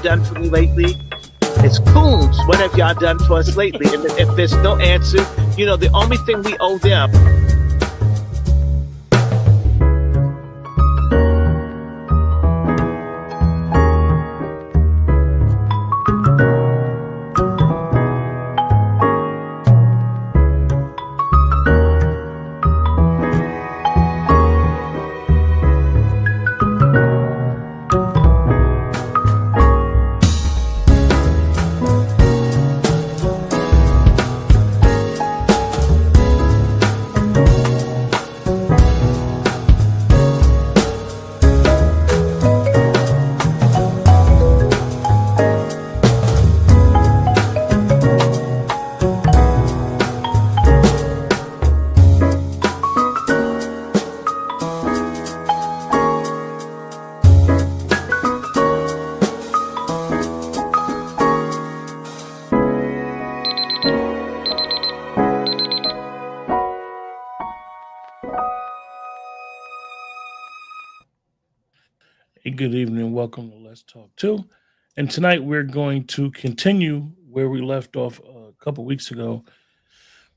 done for me lately? It's coons. What have y'all done for us lately? And if there's no answer, the only thing we owe them. Good evening. Welcome to Let's Talk 2. And tonight we're going to continue where we left off a couple weeks ago,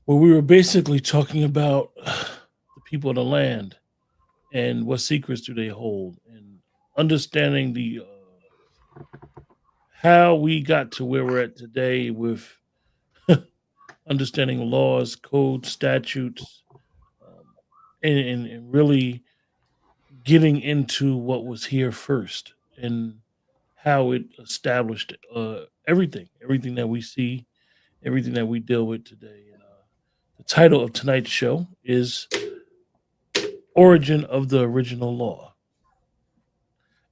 where we were basically talking about the people of the land and what secrets do they hold, and understanding the how we got to where we're at today with understanding laws, codes, statutes, and really getting into what was here first and how it established everything that we see, everything that we deal with today. And the title of tonight's show is Origin of the Original Law.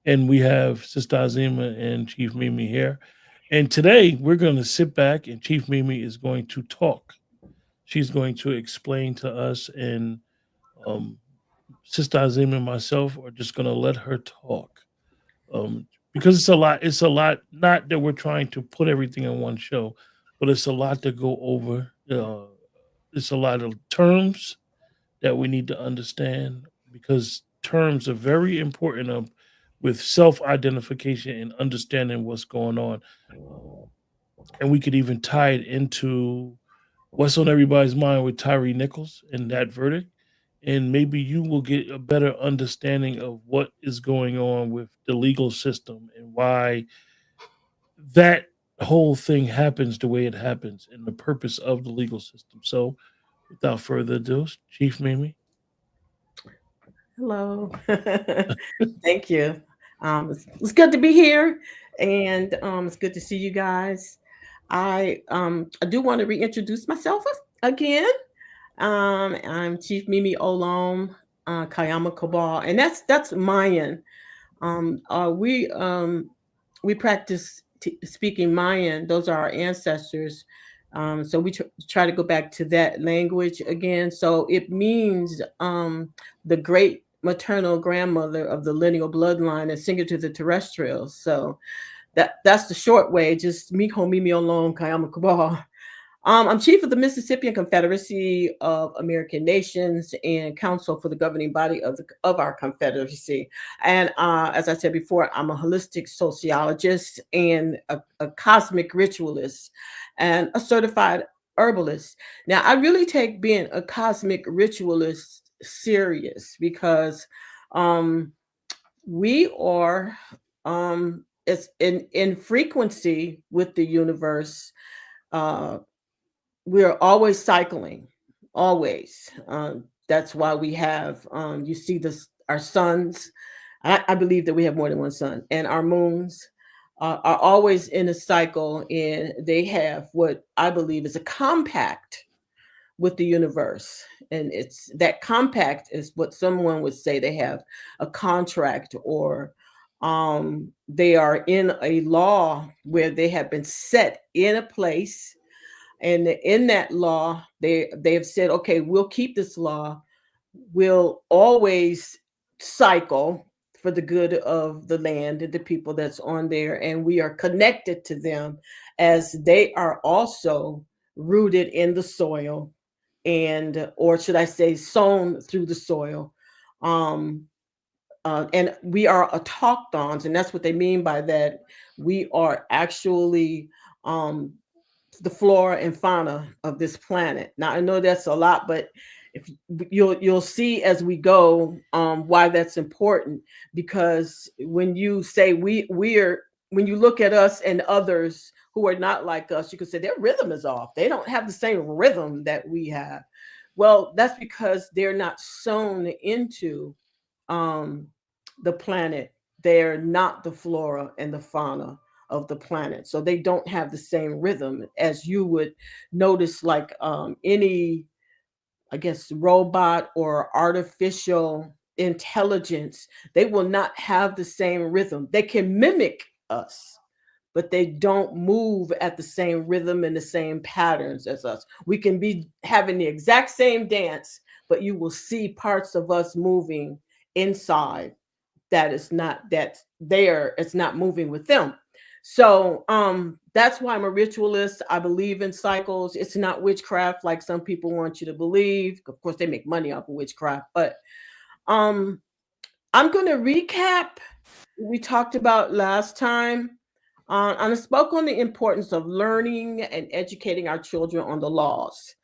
And we have Sister Azima and Chief Mimi here. And today we're going to sit back and Chief Mimi is going to talk. She's going to explain to us, and Sister Azima and myself are just going to let her talk. Because it's a lot, not that we're trying to put everything in one show, but it's a lot to go over. It's a lot of terms that we need to understand, because terms are very important with self-identification and understanding what's going on. And we could even tie it into what's on everybody's mind with Tyree Nichols and that verdict. And maybe you will get a better understanding of what is going on with the legal system and why that whole thing happens the way it happens and the purpose of the legal system. So without further ado, Chief Mimi. Hello. Thank you. It's good to be here, and it's good to see you guys. I do want to reintroduce myself again. I'm Chief Mimi Olom Kayama Kabal, and that's Mayan. We practice speaking Mayan. Those are our ancestors. So we try to go back to that language again. So it means the great maternal grandmother of the lineal bloodline and singer to the terrestrials. So that's the short way. Just Miko Mimi Olom Kayama Kabal. I'm chief of the Mississippian Confederacy of American Nations and counsel for the governing body of our confederacy. And as I said before, I'm a holistic sociologist and a cosmic ritualist and a certified herbalist. Now, I really take being a cosmic ritualist serious, because we are it's in frequency with the universe. We're always cycling, always. That's why we have, you see this, our suns. I believe that we have more than one sun, and our moons are always in a cycle, and they have what I believe is a compact with the universe. And it's that compact is what someone would say they have a contract, or they are in a law where they have been set in a place. And in that law, they have said, okay, we'll keep this law. We'll always cycle for the good of the land and the people that's on there. And we are connected to them, as they are also rooted in the soil, and, or should I say, sown through the soil. and we are autochtons, and that's what they mean by that. We are actually the flora and fauna of this planet. Now I know that's a lot, but if you'll see as we go why that's important. Because when you say we're when you look at us and others who are not like us, you could say their rhythm is off. They don't have the same rhythm that we have. Well, that's because they're not sewn into um, the planet. They're not the flora and the fauna of the planet. So they don't have the same rhythm as you would notice, like any, I guess, robot or artificial intelligence. They will not have the same rhythm. They can mimic us, but they don't move at the same rhythm and the same patterns as us. We can be having the exact same dance, but you will see parts of us moving inside that is not that's there, it's not moving with them. So that's why I'm a ritualist. I believe in cycles. It's not witchcraft like some people want you to believe. Of course they make money off of witchcraft, but um I'm going to recap what we talked about last time. And I spoke on the importance of learning and educating our children on the laws.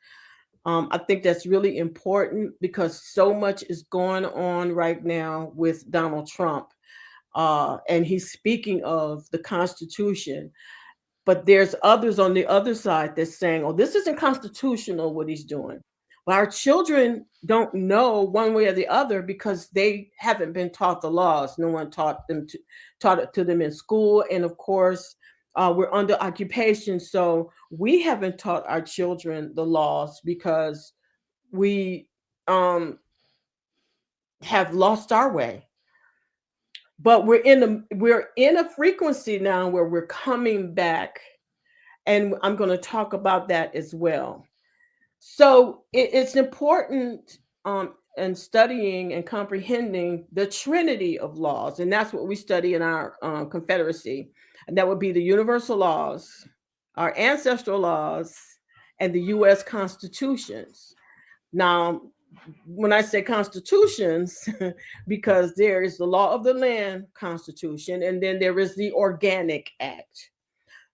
I think that's really important because so much is going on right now with Donald Trump. And he's speaking of the Constitution, but there's others on the other side that's saying, oh, this isn't constitutional what he's doing. But our children don't know one way or the other because they haven't been taught the laws. No one taught it to them in school. And of course, we're under occupation. So we haven't taught our children the laws because we have lost our way. But we're in a frequency now where we're coming back, and I'm going to talk about that as well. So it's important in studying and comprehending the trinity of laws, and that's what we study in our Confederacy, and that would be the universal laws, our ancestral laws, and the U.S. constitutions. Now, when I say constitutions, because there is the law of the land constitution, and then there is the Organic Act.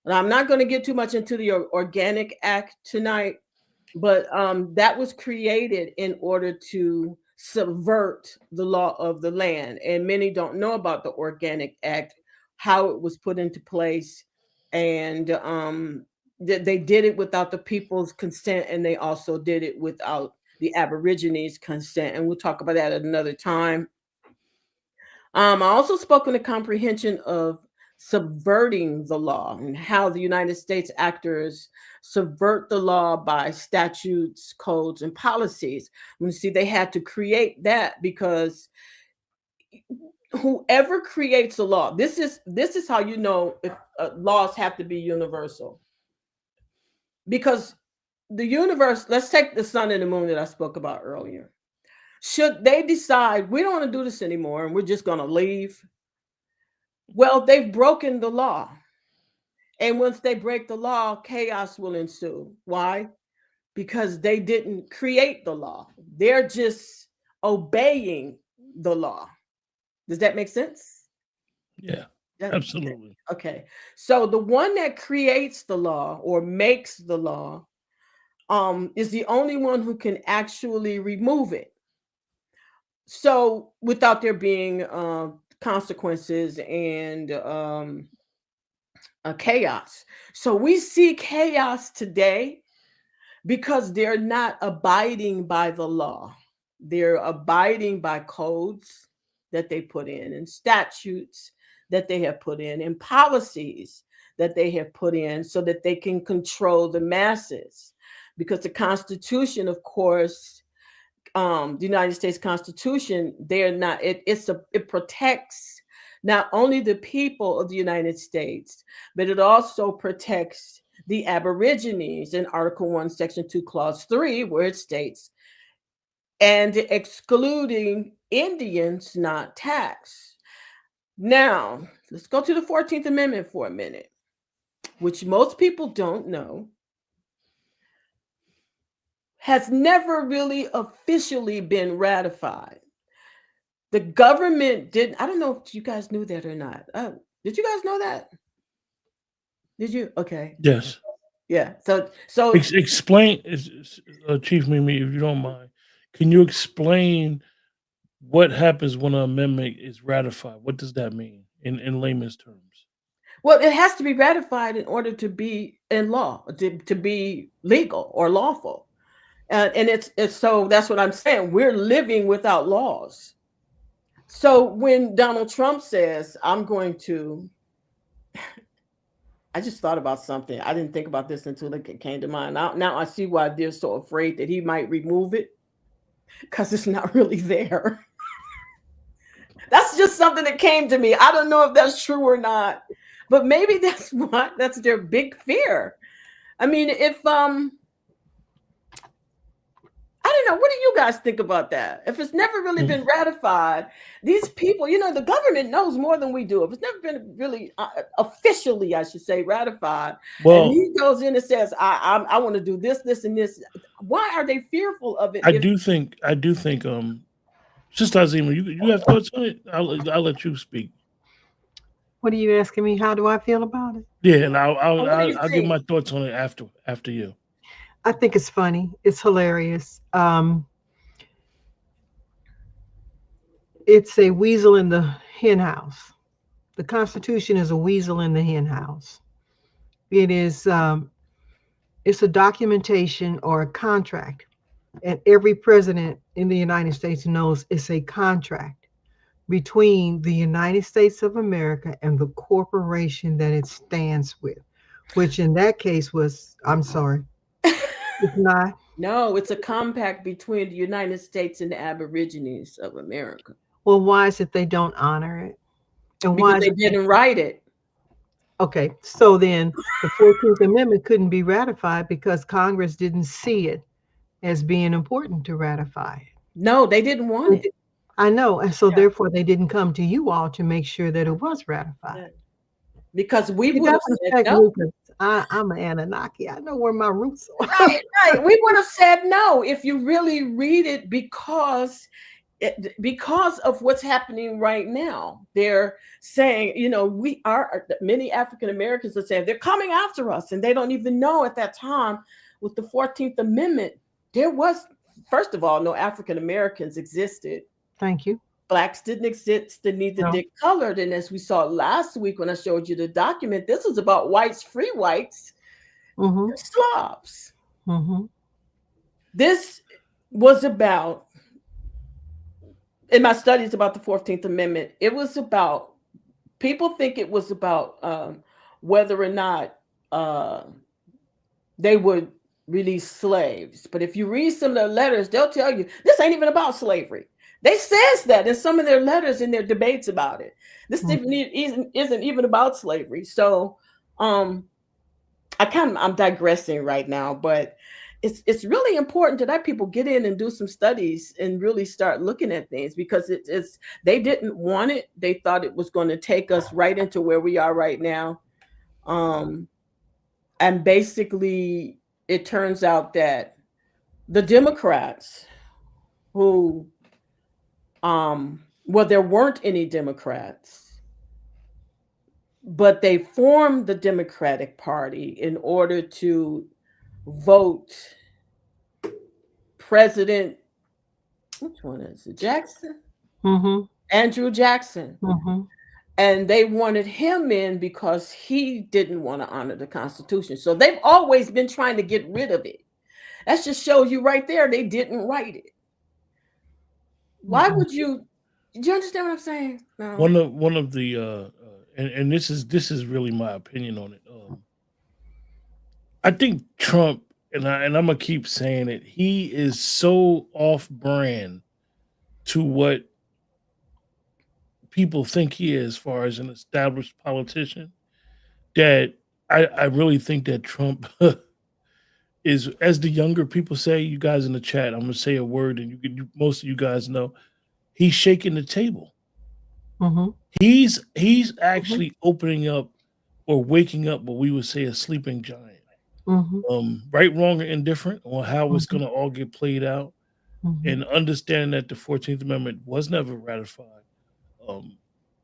And I'm not going to get too much into the Organic Act tonight, but that was created in order to subvert the law of the land. And many don't know about the Organic Act, how it was put into place, and they did it without the people's consent, and they also did it without the Aborigines' consent. And we'll talk about that at another time. I also spoke on the comprehension of subverting the law and how the United States actors subvert the law by statutes, codes, and policies. You see, they had to create that because whoever creates a law, this is how you know if laws have to be universal. Because the universe, let's take the sun and the moon that I spoke about earlier. Should they decide we don't want to do this anymore and we're just going to leave? Well, they've broken the law. And once they break the law, chaos will ensue. Why? Because they didn't create the law. They're just obeying the law. Does that make sense? Yeah, absolutely. Okay. So the one that creates the law or makes the law is the only one who can actually remove it. So without there being consequences and chaos. So we see chaos today because they're not abiding by the law. They're abiding by codes that they put in and statutes that they have put in and policies that they have put in so that they can control the masses. Because the Constitution, of course, the United States Constitution, they're not, it protects not only the people of the United States, but it also protects the Aborigines in Article 1, Section 2, Clause 3, where it states, and excluding Indians not taxed. Now, let's go to the 14th Amendment for a minute, which most people don't know, has never really officially been ratified. The government didn't. I don't know if you guys knew that or not. Did you guys know that? Did you? Okay. Yes. Yeah. So Explain, Chief Mimi, if you don't mind. Can you explain what happens when an amendment is ratified? What does that mean in layman's terms? well, it has to be ratified in order to be in law, to be legal or lawful. And it's so that's what I'm saying. We're living without laws. So when Donald Trump says, I'm going to, I just thought about something. I didn't think about this until it came to mind. Now I see why they're so afraid that he might remove it because it's not really there. That's just something that came to me. I don't know if that's true or not, but maybe that's their big fear. I mean, if I don't know. What do you guys think about that? If it's never really been ratified, these people, the government knows more than we do. If it's never been really officially, I should say, ratified, and Well, he goes in and says, I want to do this, this, and this. Why are they fearful of it? I do think, Sister Azima, you have thoughts on it? I'll let you speak. What are you asking me? How do I feel about it? Yeah, and What do you I'll give think? my thoughts on it after you. I think it's funny. It's hilarious. It's a weasel in the hen house. The Constitution is a weasel in the hen house. It is. It's a documentation or a contract, and every president in the United States knows it's a contract between the United States of America and the corporation that it stands with, which in that case was, I'm sorry, it's not. No, it's a compact between the United States and the Aborigines of America Well, why is it they don't honor it? And because why is they it didn't write it. okay? So then the 14th Amendment couldn't be ratified because Congress didn't see it as being important to ratify it. No, they didn't want it. I know. And so Yeah. therefore they didn't come to you all to make sure that it was ratified. Because we See, would have that's said respect no. me 'cause I'm an Anunnaki. I know where my roots are. Right. We would have said no if you really read it because of what's happening right now. They're saying, we are many African Americans are saying they're coming after us, and they don't even know at that time with the 14th Amendment, there was, first of all, no African Americans existed. Thank you. Blacks didn't exist, and neither No. did colored. And as we saw last week when I showed you the document, this was about whites, free whites, Mm-hmm. and Slavs. Mm-hmm. This was about, in my studies about the 14th Amendment, it was about, people think it was about whether or not they would release slaves. But if you read some of their letters, they'll tell you this ain't even about slavery. They says that in some of their letters in their debates about it. This isn't even about slavery. So I'm digressing right now, but it's really important that people get in and do some studies and really start looking at things, because they didn't want it. They thought it was going to take us right into where we are right now. And basically it turns out that the Democrats who there weren't any Democrats, but they formed the Democratic Party in order to vote President, which one is it? Jackson? Mm-hmm. Andrew Jackson. Mm-hmm. And they wanted him in because he didn't want to honor the Constitution. So they've always been trying to get rid of it. That just shows you right there they didn't write it. Why would you? Do you understand what I'm saying? No. One of the and this is really my opinion on it. I think Trump, and I'm gonna keep saying it, he is so off brand to what people think he is, as far as an established politician, that I really think that Trump is, as the younger people say, you guys in the chat, I'm gonna say a word, and most of you guys know, he's shaking the table. Mm-hmm. He's actually opening up or waking up what we would say a sleeping giant. Mm-hmm. Right, wrong, or indifferent on how it's gonna all get played out. and understanding that the 14th Amendment was never ratified, um,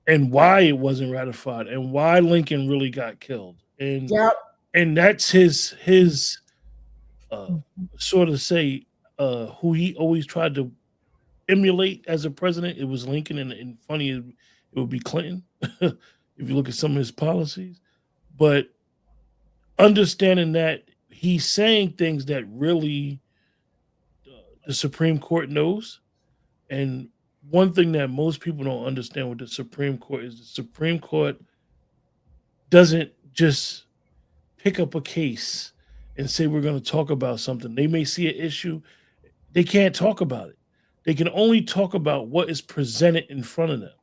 and why it wasn't ratified, and why Lincoln really got killed, Yep. and that's his uh, Mhm. sort of say who he always tried to emulate as a president. It was Lincoln, and funny it would be Clinton if you look at some of his policies, but understanding that he's saying things that really the Supreme Court knows. And one thing that most people don't understand with the Supreme Court is the Supreme Court doesn't just pick up a case and say we're going to talk about something. They may see an issue, they can't talk about it. They can only talk about what is presented in front of them.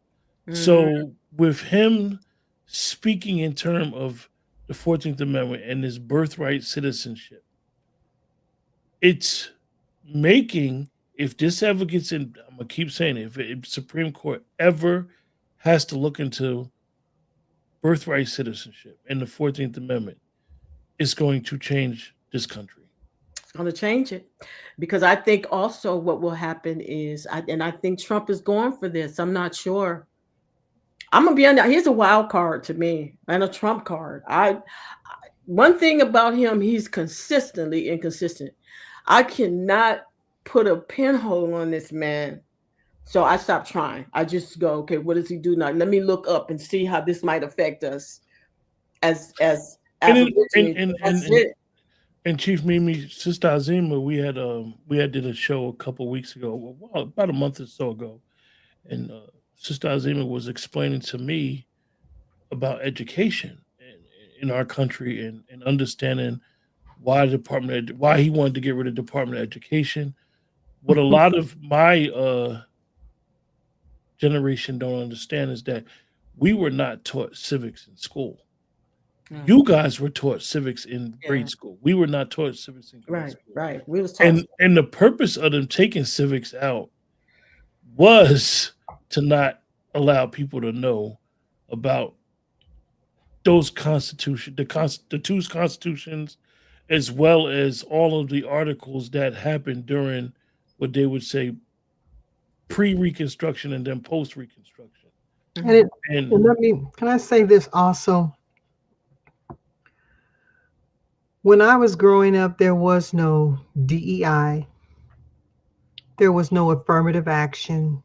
Hmm. So with him speaking in terms of the 14th Amendment and his birthright citizenship, it's making, if this ever gets in, I'm gonna keep saying it, if Supreme Court ever has to look into birthright citizenship and the 14th Amendment, it's going to change this country. It's going to change it, because I think also what will happen is, and I think Trump is going for this. I'm not sure. I'm gonna be on that. Here's a wild card to me and a Trump card. One thing about him, he's consistently inconsistent. I cannot put a pinhole on this man. So I stopped trying. I just go, okay, what does he do now? Let me look up and see how this might affect us as And it, Aborigines. That's it. and Chief Mimi, Sister Azima, we had did a show a couple weeks ago, well, about a month or so ago, and Sister Azima was explaining to me about education in our country, and understanding why why he wanted to get rid of Department of Education. What a lot of my generation don't understand is that we were not taught civics in school. Yeah. You guys were taught civics in Yeah. grade school. We were not taught civics in grade Right, school. right. We was taught. And the purpose of them taking civics out was to not allow people to know about those the two constitutions, as well as all of the articles that happened during what they would say pre-Reconstruction and then post-Reconstruction. And it, And and let me, can I say this also? When I was growing up, there was no DEI, there was no affirmative action.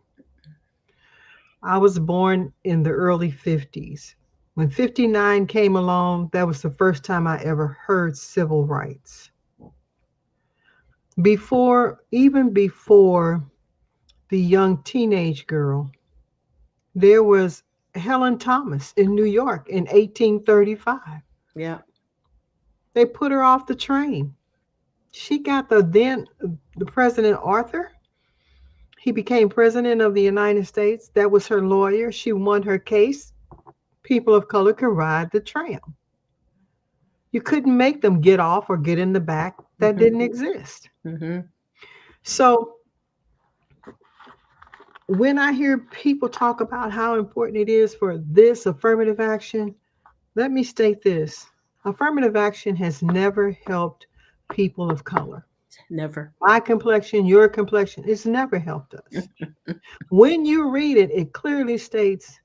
I was born in the early 50s. When 59 came along, that was the first time I ever heard civil rights. Even before the young teenage girl, there was Helen Thomas in New York in 1835. Yeah. They put her off the train. She got the President Arthur. He became president of the United States. That was her lawyer. She won her case. People of color could ride the tram. You couldn't make them get off or get in the back. That Mhm. didn't exist. Hmm. So when I hear people talk about how important it is for this affirmative action, let me state this. Affirmative action has never helped people of color. Never. My complexion, your complexion, it's never helped us. When you read it, it clearly states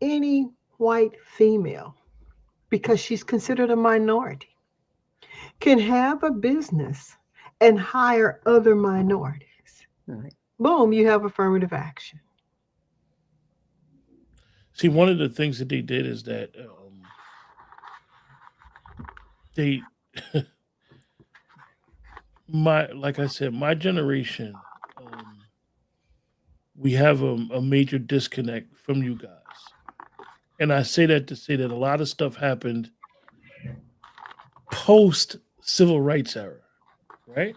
any white female, because she's considered a minority, can have a business and hire other minorities. Right. Boom, you have affirmative action. see, one of the things that they did is that they, like I said, my generation, we have a major disconnect from you guys. And I say that to say that a lot of stuff happened post civil rights era, right?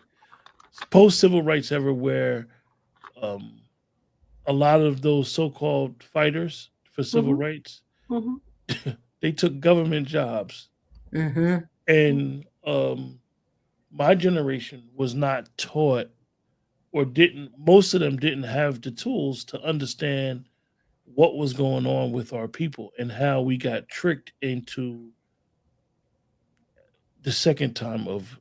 Post civil rights era, where um, a lot of those so-called fighters for civil Mhm, rights, mhm. they took government jobs, Hmm. and my generation was not taught, or didn't, most of them didn't have the tools to understand what was going on with our people and how we got tricked into the second time of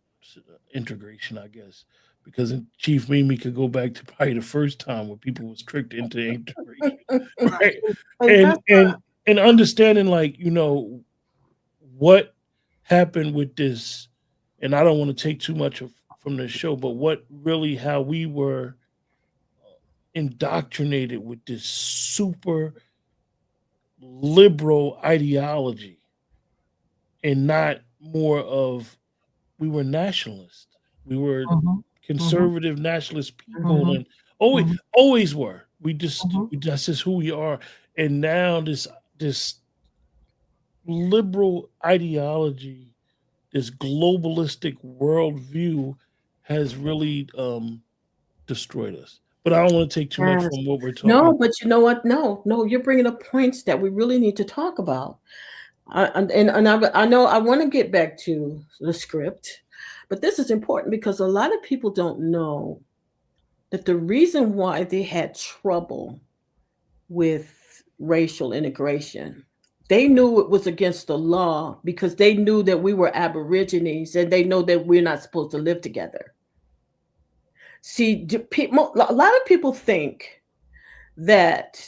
integration, I guess. because Chief Mimi could go back to probably the first time when people was tricked into integration, right? And And that's and and understanding, like, what happened with this, and I don't want to take too much from the show, but how we were indoctrinated with this super liberal ideology, and not more of, we were nationalists. We were mhm, mhm, conservative nationalist people, mhm, and always mhm, always were. mhm, That's just who we are. And now this liberal ideology, this globalistic worldview has really destroyed us. But I don't want to take too much Yes. from what we're talking No, about. but you know what? No, no, you're bringing up points that we really need to talk about. I know I want to get back to the script, but this is important because a lot of people don't know that the reason why they had trouble with racial integration, they knew it was against the law because they knew that we were Aborigines and they know that we're not supposed to live together. See, a lot of people think that,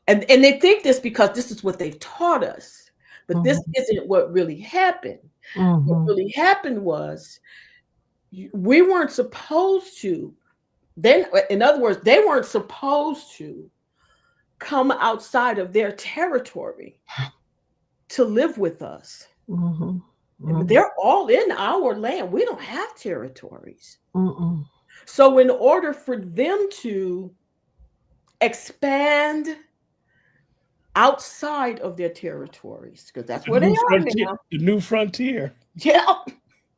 and they think this because this is what they've taught us, but this mhm, isn't what really happened. What mhm, really happened was we weren't supposed to. Then, in other words, they weren't supposed to come outside of their territory to live with us. mhm, mhm, They're all in our land. We don't have territories. mhm, So, in order for them to expand outside of their territories, because that's The where they new are frontier, now, the new frontier. yeah,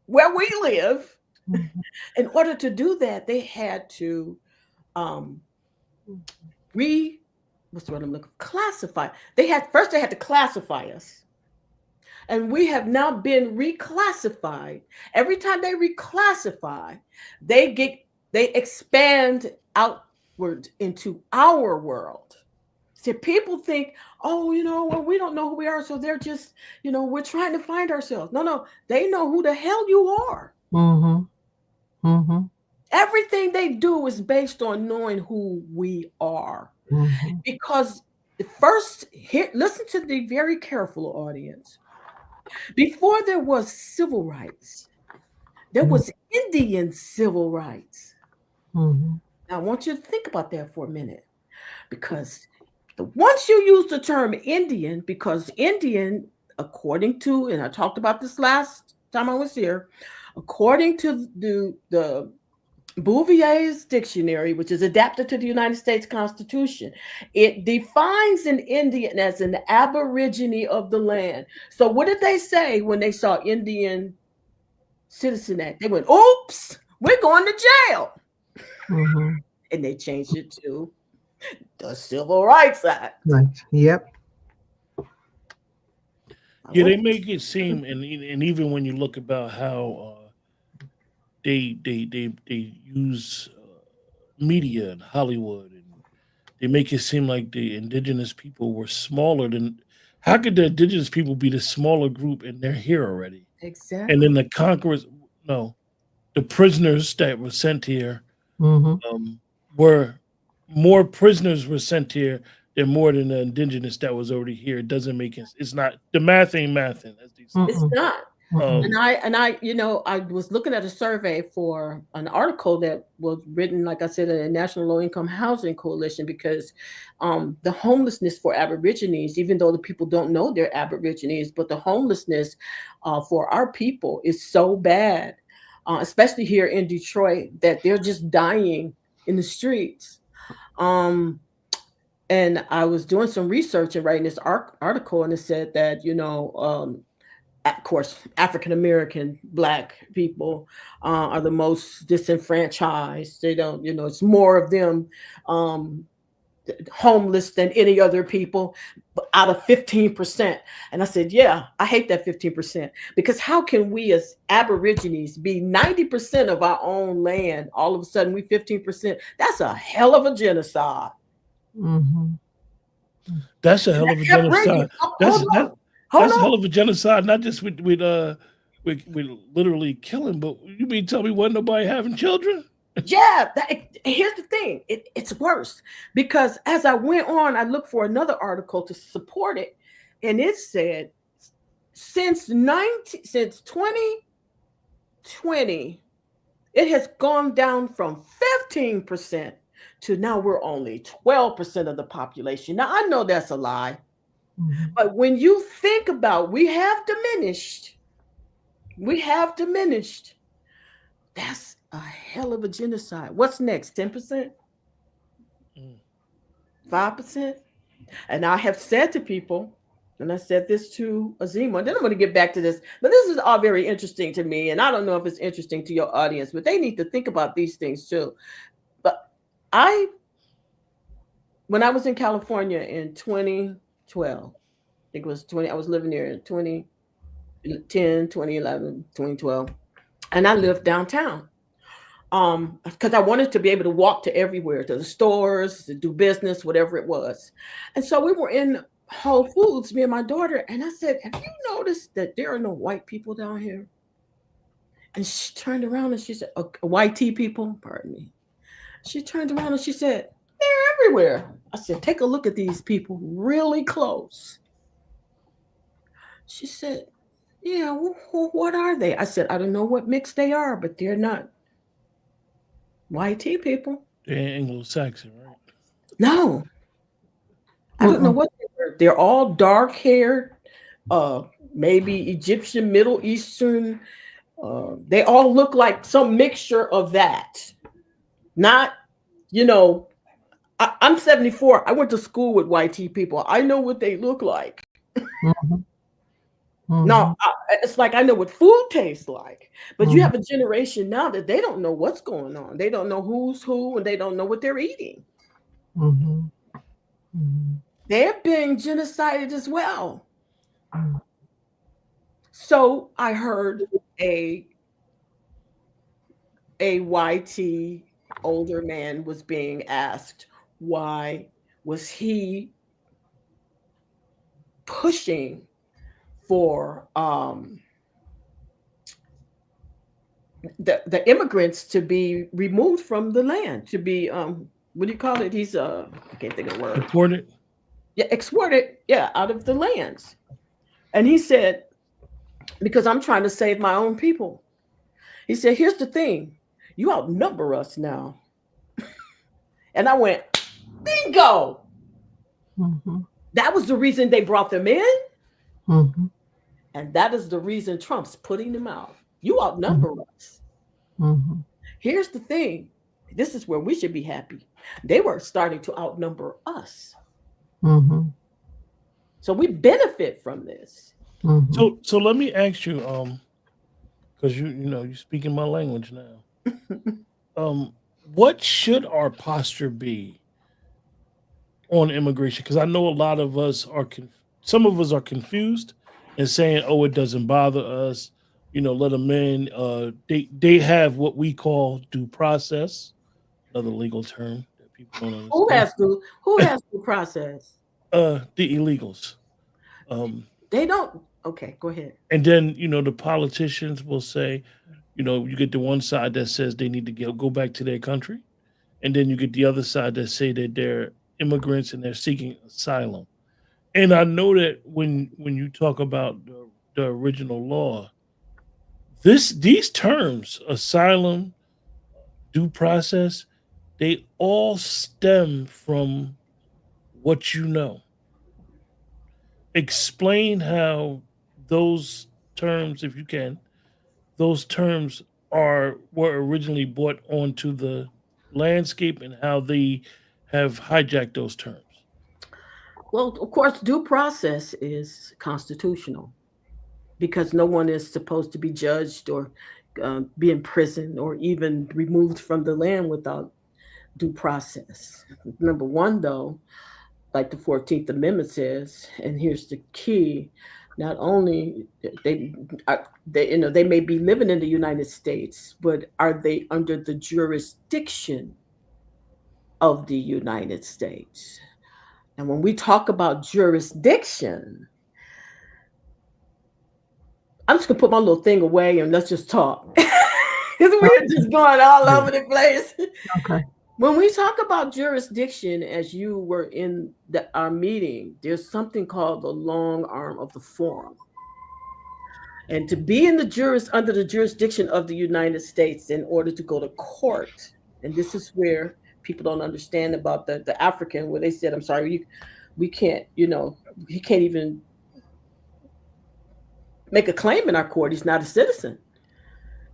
where we live, mhm, in order to do that, they had to um, re what's the word I'm looking classify. They had to classify us. And we have now been reclassified. Every time they reclassify, they get they expand outward into our world. See, people think, oh, well, we don't know who we are, so they're just, we're trying to find ourselves. No, no, they know who the hell you are. mhm, mhm, Everything they do is based on knowing who we are. mhm, Because first, here, listen to the very careful audience. Before there was civil rights, there mhm, was Indian civil rights. mhm, Now, I want you to think about that for a minute because once you use the term Indian, because Indian, according to, and I talked about this last time I was here, according to the Bouvier's dictionary, which is adapted to the United States Constitution, it defines an Indian as an aborigine of the land. So, what did they say when they saw Indian Citizen Act? They went, "Oops, we're going to jail," mhm. and they changed it to the Civil Rights Act. Right. Yep. Yeah, they make it seem, and even when you look about how they use media in Hollywood, and they make it seem like the indigenous people were smaller than. How could the indigenous people be the smaller group and they're here already? And then Exactly. the conquerors, no, the prisoners that were sent here, Mhm. were more prisoners were sent here than more than the indigenous that was already here. It doesn't make sense. It's not, the math ain't mathing, as they say. It's Mm-mm. not. Mm-mm. And I was looking at a survey for an article that was written, like I said, in the National Low Income Housing Coalition, because the homelessness for Aborigines, even though the people don't know they're Aborigines, but the homelessness for our people is so bad, especially here in Detroit, that they're just dying in the streets. Um, and I was doing some research and writing this article, and it said that, of course, African American Black people are the most disenfranchised. They don't, it's more of them um, homeless than any other people out of 15%. And I said, yeah, I hate that 15% because how can we as Aborigines be 90% of our own land? All of a sudden, we 15%. That's a hell of a genocide. Mhm. That's a And hell that of a kept bringing, genocide. hold That's on, that hold that's a hell on. of a genocide, not just with literally killing, but you mean tell me wasn't nobody having children? Yeah, here's the thing. It's worse because as I went on, I looked for another article to support it, and it said since 2020, it has gone down from 15% to now we're only 12% of the population. Now I know that's a lie, Mhm. but when you think about we have diminished. That's a hell of a genocide. What's next? 10%? Mm. 5%? And I have said to people, and I said this to Azima, and then I'm going to get back to this, but this is all very interesting to me. And I don't know if it's interesting to your audience, but they need to think about these things too. But I, when I was in California in 2012, I think it was 20, I was living there in 2010, 2011, 2012, and I lived downtown. Because I wanted to be able to walk to everywhere, to the stores, to do business, whatever it was. And so we were in Whole Foods, me and my daughter, and I said, "Have you noticed that there are no white people down here?" And she turned around and she said, "White tea people, pardon me." She turned around and she said, "They're everywhere." I said, "Take a look at these people really close." She said, "Yeah, what are they?" I said, "I don't know what mix they are, but they're not white tea people." They're Anglo-Saxon, right? No, I don't know Mm-mm. what they were. They're all dark haired, uh, maybe Egyptian, Middle Eastern. They all look like some mixture of that. Not, you know, I'm 74. I went to school with YT people. I know what they look like. Mhm. Now, Mhm. it's like I know what food tastes like. But you Mhm. have a generation now that they don't know what's going on. They don't know who's who and they don't know what they're eating. Mhm. Mhm. They're being genocided as well. Mhm. So I heard a a YT older man was being asked why was he pushing for the immigrants to be removed from the land, to be what do you call it? He's I can't think of the word. Deported. Yeah, exported, yeah, out of the lands. And he said, because I'm trying to save my own people. He said, here's the thing, you outnumber us now. And I went, bingo. Mhm. That was the reason they brought them in. Mhm. And that is the reason Trump's putting them out. You outnumber Mhm. us. Mhm. Here's the thing. This is where we should be happy. They were starting to outnumber us. Mhm. So we benefit from this. Mhm. So let me ask you, because you speaking my language now. What should our posture be on immigration? Because I know a lot of us are some of us are confused and saying, "Oh, it doesn't bother us." Let them in. They have what we call due process, another legal term that people don't understand. Who has to process? The illegals. Um, They don't. Okay, go ahead. and then the politicians will say, you get the one side that says they need to go back to their country, and then you get the other side that say that they're immigrants and they're seeking asylum. And I know that when you talk about the original law, these terms, asylum, due process, they all stem from what you know. Explain how those terms, if you can, those terms were originally brought onto the landscape and how they have hijacked those terms. Well, of course, due process is constitutional because no one is supposed to be judged or be in prison or even removed from the land without due process. Number one, though, like the 14th Amendment says, and here's the key: not only they they may be living in the United States, but are they under the jurisdiction of the United States? And when we talk about jurisdiction, I'm just gonna put my little thing away and let's just talk. because we're just going all over the place. Okay. When we talk about jurisdiction, as you were in our meeting, there's something called the long arm of the forum. And to be in under the jurisdiction of the United States in order to go to court, and this is where people don't understand about the African, where they said, I'm sorry, we can't, he can't even make a claim in our court. He's not a citizen.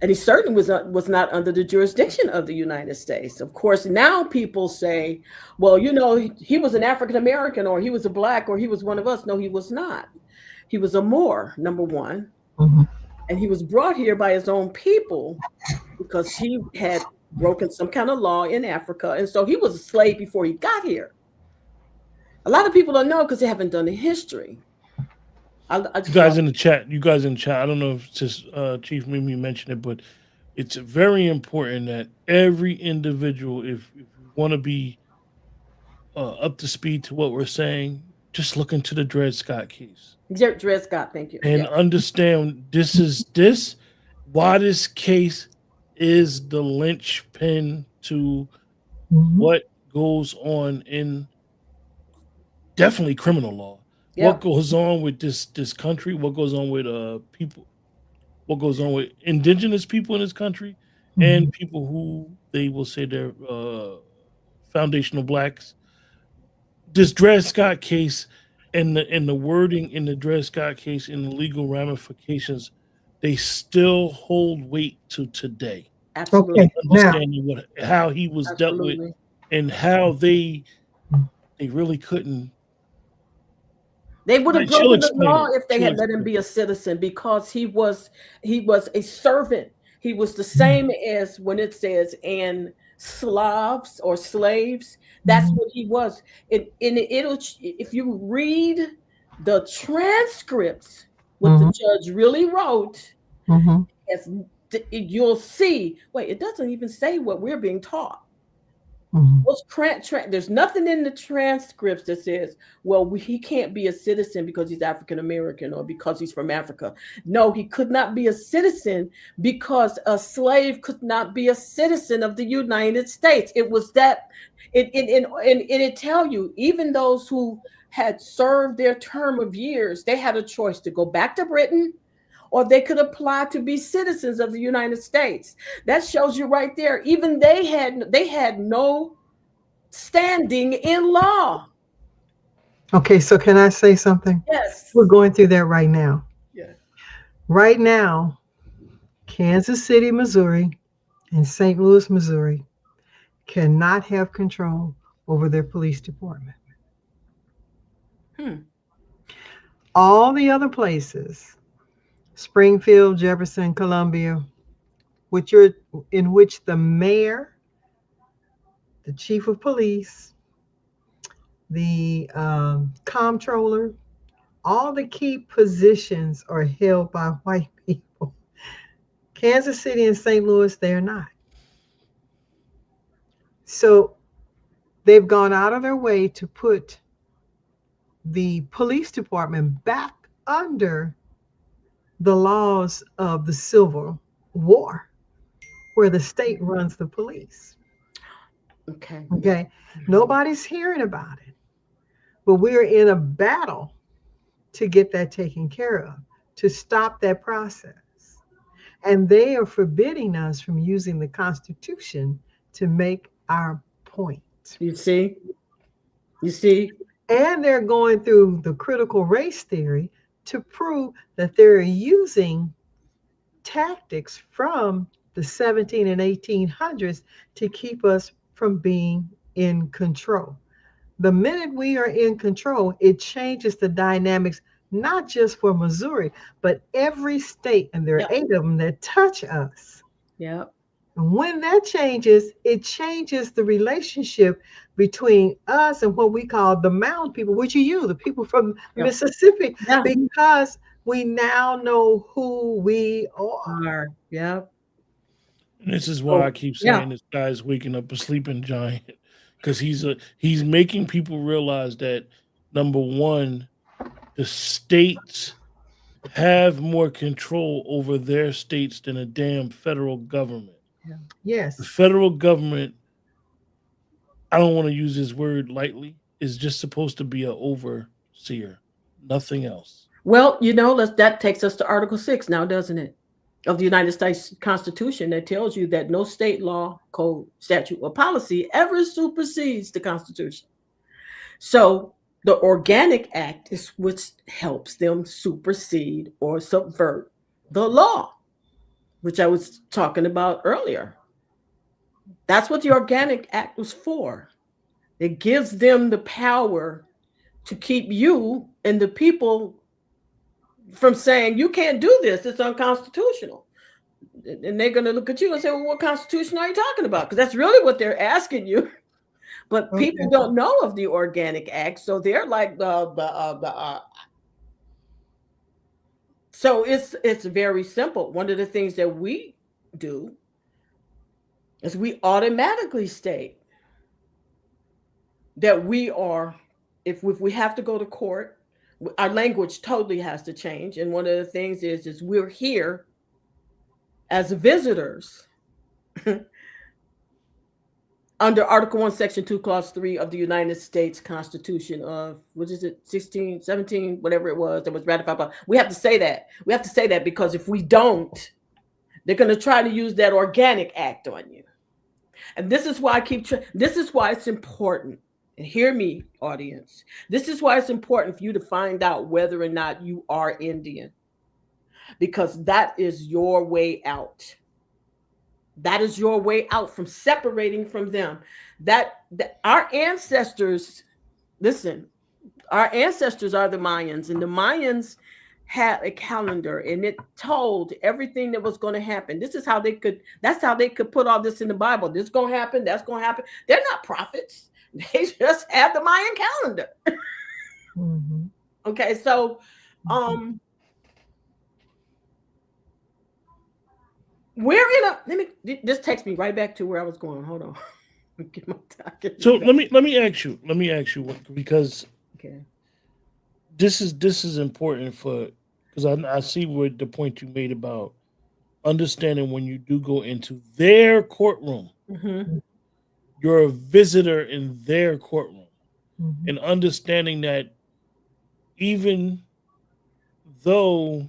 And he certainly was not under the jurisdiction of the United States. Of course, now people say, well, he was an African American, or he was a Black, or he was one of us. No, he was not. He was a Moor, number one. Mm-hmm. And he was brought here by his own people because he had broken some kind of law in Africa. And so he was a slave before he got here. A lot of people don't know because they haven't done the history. You guys in the chat. I don't know if just Chief Mimi mentioned it, but it's very important that every individual, if you want to be up to speed to what we're saying, just look into the Dred Scott case. Dred Scott, thank you. And understand why this case is the linchpin to what goes on in definitely criminal law. Yeah. What goes on with this country, what goes on with people, what goes on with indigenous people in this country, and people who they will say they're foundational Blacks. This Dred Scott case and the wording in the Dred Scott case and the legal ramifications, they still hold weight to today. Absolutely. Okay. Understanding how he was dealt with and how they really couldn't. They would have broken the law if they had let him be a citizen, because he was a servant. He was the same as when it says "and Slavs" or slaves. That's what he was. If you read the transcripts, what the judge really wrote, you'll see. Wait, it doesn't even say what we're being taught. There's nothing in the transcripts that says, well, he can't be a citizen because he's African American or because he's from Africa. No, he could not be a citizen because a slave could not be a citizen of the United States. It was that, it tell you, even those who had served their term of years, they had a choice to go back to Britain, or they could apply to be citizens of the United States. That shows you right there. Even they had no standing in law. Okay, so can I say something? Yes. We're going through that right now. Yeah. Right now, Kansas City, Missouri, and St. Louis, Missouri cannot have control over their police department. All the other places, Springfield, Jefferson, Columbia, in which the mayor, the chief of police, the comptroller, all the key positions are held by white people. Kansas City and St. Louis, they're not. So they've gone out of their way to put the police department back under the laws of the Civil War, where the state runs the police. Okay. Nobody's hearing about it, but we're in a battle to get that taken care of, to stop that process. And they are forbidding us from using the Constitution to make our point. You see? And they're going through the critical race theory to prove that they're using tactics from the 17 and 1800s to keep us from being in control. The minute we are in control, it changes the dynamics, not just for Missouri, but every state, and there are 8 of them that touch us. Yeah. And when that changes, it changes the relationship between us and what we call the mound people, which are you, the people from Mississippi, because we now know who we are. Yeah. And this is why I keep saying this guy's waking up a sleeping giant, because he's making people realize that, number one, the states have more control over their states than a damn federal government. The Yes. federal government, I don't want to use this word lightly, is just supposed to be an overseer, nothing else. Well, that takes us to Article 6 now, doesn't it? Of the United States Constitution, that tells you that no state law, code, statute, or policy ever supersedes the Constitution. So the Organic Act is which helps them supersede or subvert the law, which I was talking about earlier. That's what the Organic Act was for. It gives them the power to keep you and the people from saying, you can't do this, it's unconstitutional. And they're going to look at you and say, well, what constitution are you talking about? Because that's really what they're asking you. But people don't know of the Organic Act, so they're like so it's very simple. One of the things that we do is we automatically state that we are, if we have to go to court, our language totally has to change. And one of the things is we're here as visitors under Article 1, Section 2, Clause 3 of the United States Constitution of, what is it, 16, 17, whatever it was that was ratified by. We have to say that. We have to say that because if we don't, they're going to try to use that Organic Act on you. And this is why this is why it's important. And hear me, audience. This is why it's important for you to find out whether or not you are Indian, because that is your way out. That is your way out from separating from them. That our ancestors, listen, our ancestors are the Mayans, and the Mayans had a calendar, and it told everything that was going to happen. This is how that's how they could put all this in the Bible. This is going to happen. That's going to happen. They're not prophets. They just have the Mayan calendar. Mm-hmm. Okay, so we're in a this takes me right back to where I was going. Hold on. So let me ask you what, because okay, this is important because I see what the point you made about understanding when you do go into their courtroom, mm-hmm. you're a visitor in their courtroom, Mm-hmm. and understanding that even though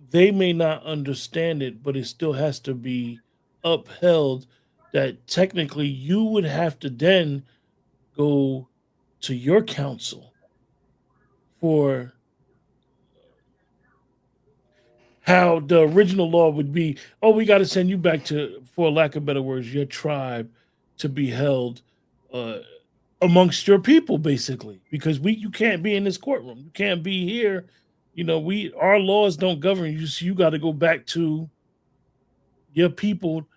they may not understand it, but it still has to be upheld, that technically you would have to then go to your counsel for how the original law would be. Oh, we got to send you back to, for lack of better words, your tribe to be held amongst your people, basically, because you can't be in this courtroom. You can't be here. Our laws don't govern you, so you got to go back to your people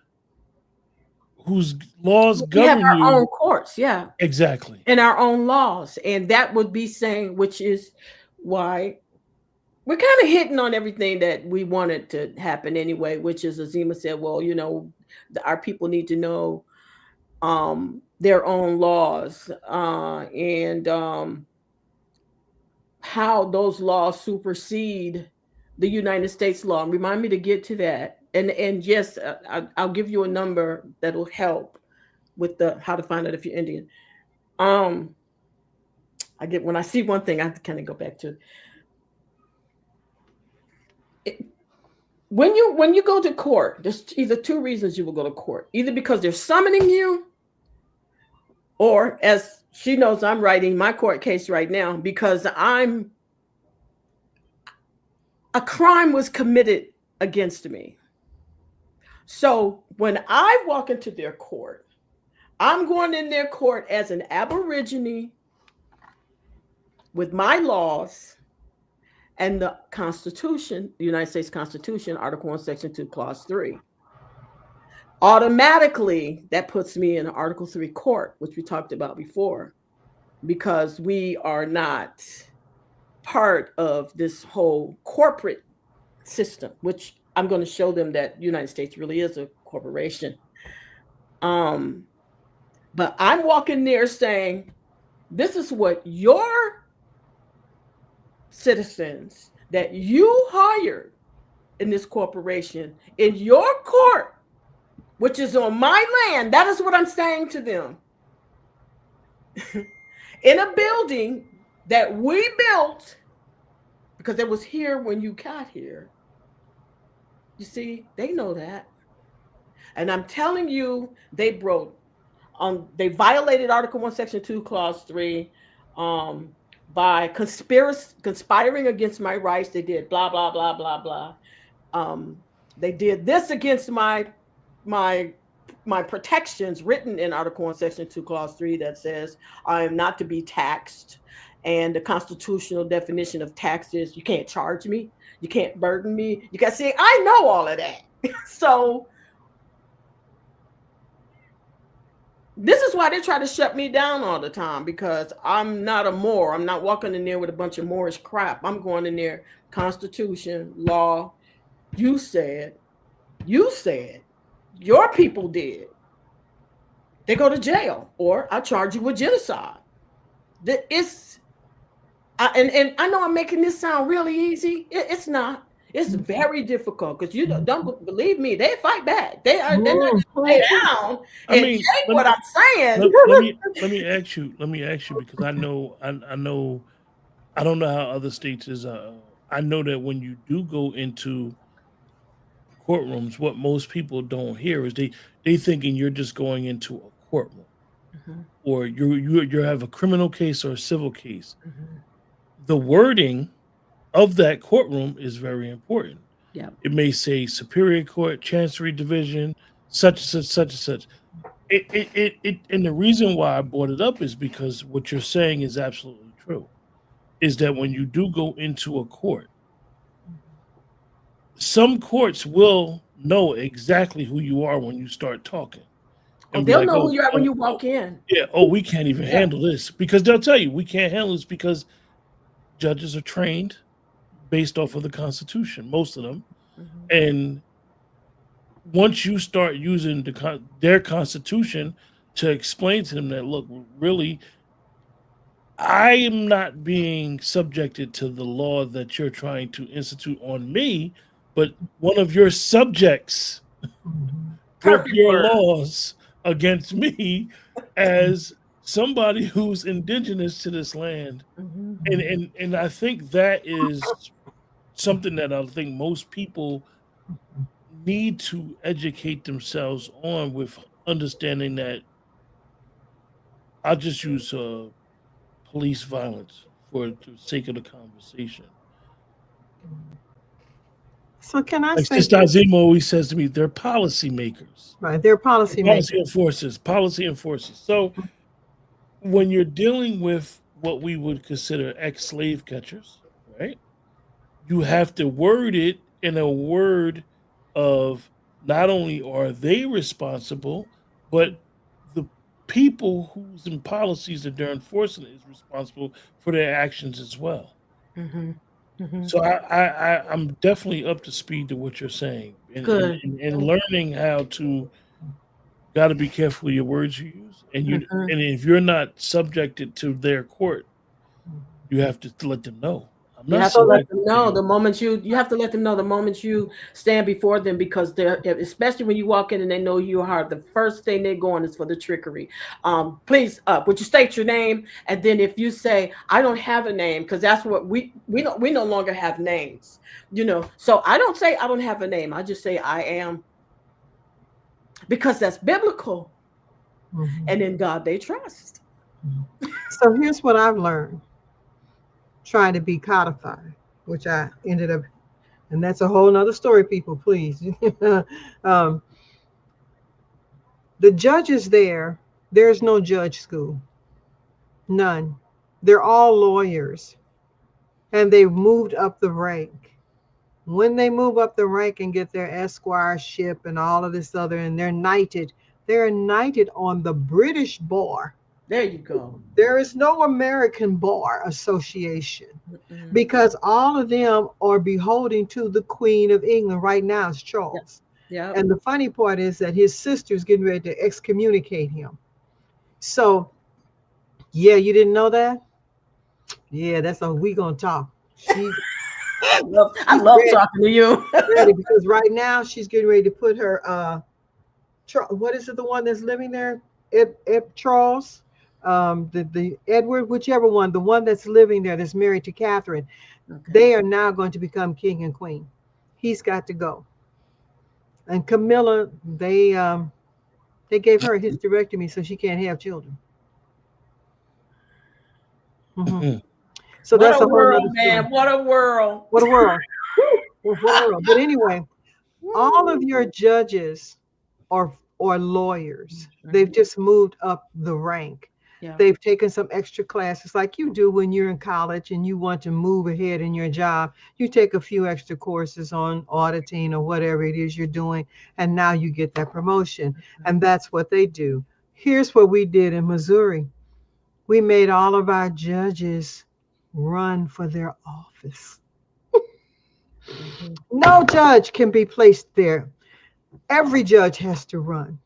whose laws We have govern our you. own courts, yeah, Exactly. and our own laws, and that would be saying, which is why we're kind of hitting on everything that we wanted to happen anyway, which is Azima said, well, our people need to know their own laws and how those laws supersede the United States law. And remind me to get to that. And yes, I'll give you a number that'll help with the how to find out if you're Indian. When I see one thing, I have to kind of go back to it. When you go to court, there's either two reasons you will go to court. Either because they're summoning you, or as she knows, I'm writing my court case right now because a crime was committed against me. So when I walk into their court, I'm going in their court as an Aborigine with my laws and the Constitution, the United States Constitution, Article 1, Section 2, Clause 3. Automatically, that puts me in an Article 3 court, which we talked about before, because we are not part of this whole corporate system, which I'm going to show them that the United States really is a corporation. But I'm walking there saying, this is what your citizens that you hired in this corporation, in your court, which is on my land. That is what I'm saying to them. In a building that we built, because it was here when you got here. You see, they know that. And I'm telling you, they they violated Article 1, Section 2, Clause 3, by conspiring against my rights. They did blah, blah, blah, blah, blah. They did this against my protections written in Article 1, Section 2, Clause 3 that says I am not to be taxed. And the constitutional definition of tax is you can't charge me, you can't burden me. You can see, I know all of that. So this is why they try to shut me down all the time, because I'm not a Moor. I'm not walking in there with a bunch of Moorish crap. I'm going in there, Constitution, law. You said, your people did. They go to jail, or I charge you with genocide. And I know I'm making this sound really easy. It's not. It's very difficult, because you don't believe me. They fight back. They're not going to lay down and take what I'm saying. Let me ask you, because I know, I don't know how other states is. I know that when you do go into courtrooms, what most people don't hear is they thinking you're just going into a courtroom, or you have a criminal case or a civil case. The wording of that courtroom is very important. Yeah, it may say Superior Court, Chancery Division, such and such. And the reason why I brought it up is because what you're saying is absolutely true. Is that when you do go into a court, some courts will know exactly who you are when you start talking. And they'll know who you are when you walk in. Yeah. Oh, we can't even handle this, because they'll tell you we can't handle this because judges are trained based off of the Constitution, most of them. And once you start using their Constitution to explain to them that, look, really, I am not being subjected to the law that you're trying to institute on me, but one of your subjects broke your laws against me as somebody who's indigenous to this land. And I think that is something that I think most people need to educate themselves on, with understanding that I'll just use police violence for the sake of the conversation. So can I like say, Sister Azima always says to me, they're policy makers. right? They're policy makers. Policy enforcers. So when you're dealing with what we would consider ex-slave catchers, right? You have to word it in a word of not only are they responsible, but the people whose in policies that they're enforcing is responsible for their actions as well. So I'm definitely up to speed to what you're saying, and learning how to got to be careful with your words you use, and and if you're not subjected to their court, you have to let them know. You have to let them know the moment you have to let them know the moment you stand before them, because they're, especially when you walk in and they know you are, the first thing they're going is for the trickery. Please, would you state your name? And then if you say, I don't have a name, because that's what we no longer have names, So I don't say I don't have a name. I just say I am, because that's biblical. And in God they trust. So here's what I've learned. Trying to be codified, which I ended up, and that's a whole nother story, people, please. The judges there's no judge school, none. They're all lawyers, and they've moved up the rank. When they move up the rank and get their esquireship and all of this other, and they're knighted on the British bar. There you go. There is no American Bar Association, because all of them are beholden to the Queen of England. Right now it's Charles. Yeah. And the funny part is that his sister's getting ready to excommunicate him. So, yeah, you didn't know that? Yeah, that's how we gonna talk. I love talking to you. Because right now she's getting ready to put her what is it? The one that's living there, Charles, the Edward, whichever one, the one that's living there that's married to Catherine. Okay. They are now going to become king and queen. He's got to go. And Camilla, they gave her a hysterectomy so she can't have children. Mhm. So What that's a a whole world, other man! story. What a world! What a world! What a world! But anyway, all of your judges or lawyers, they've just moved up the rank. Yeah. They've taken some extra classes like you do when you're in college and you want to move ahead in your job. You take a few extra courses on auditing or whatever it is you're doing, and now you get that promotion. And that's what they do. Here's what we did in Missouri. We made all of our judges run for their office. No judge can be placed there. Every judge has to run.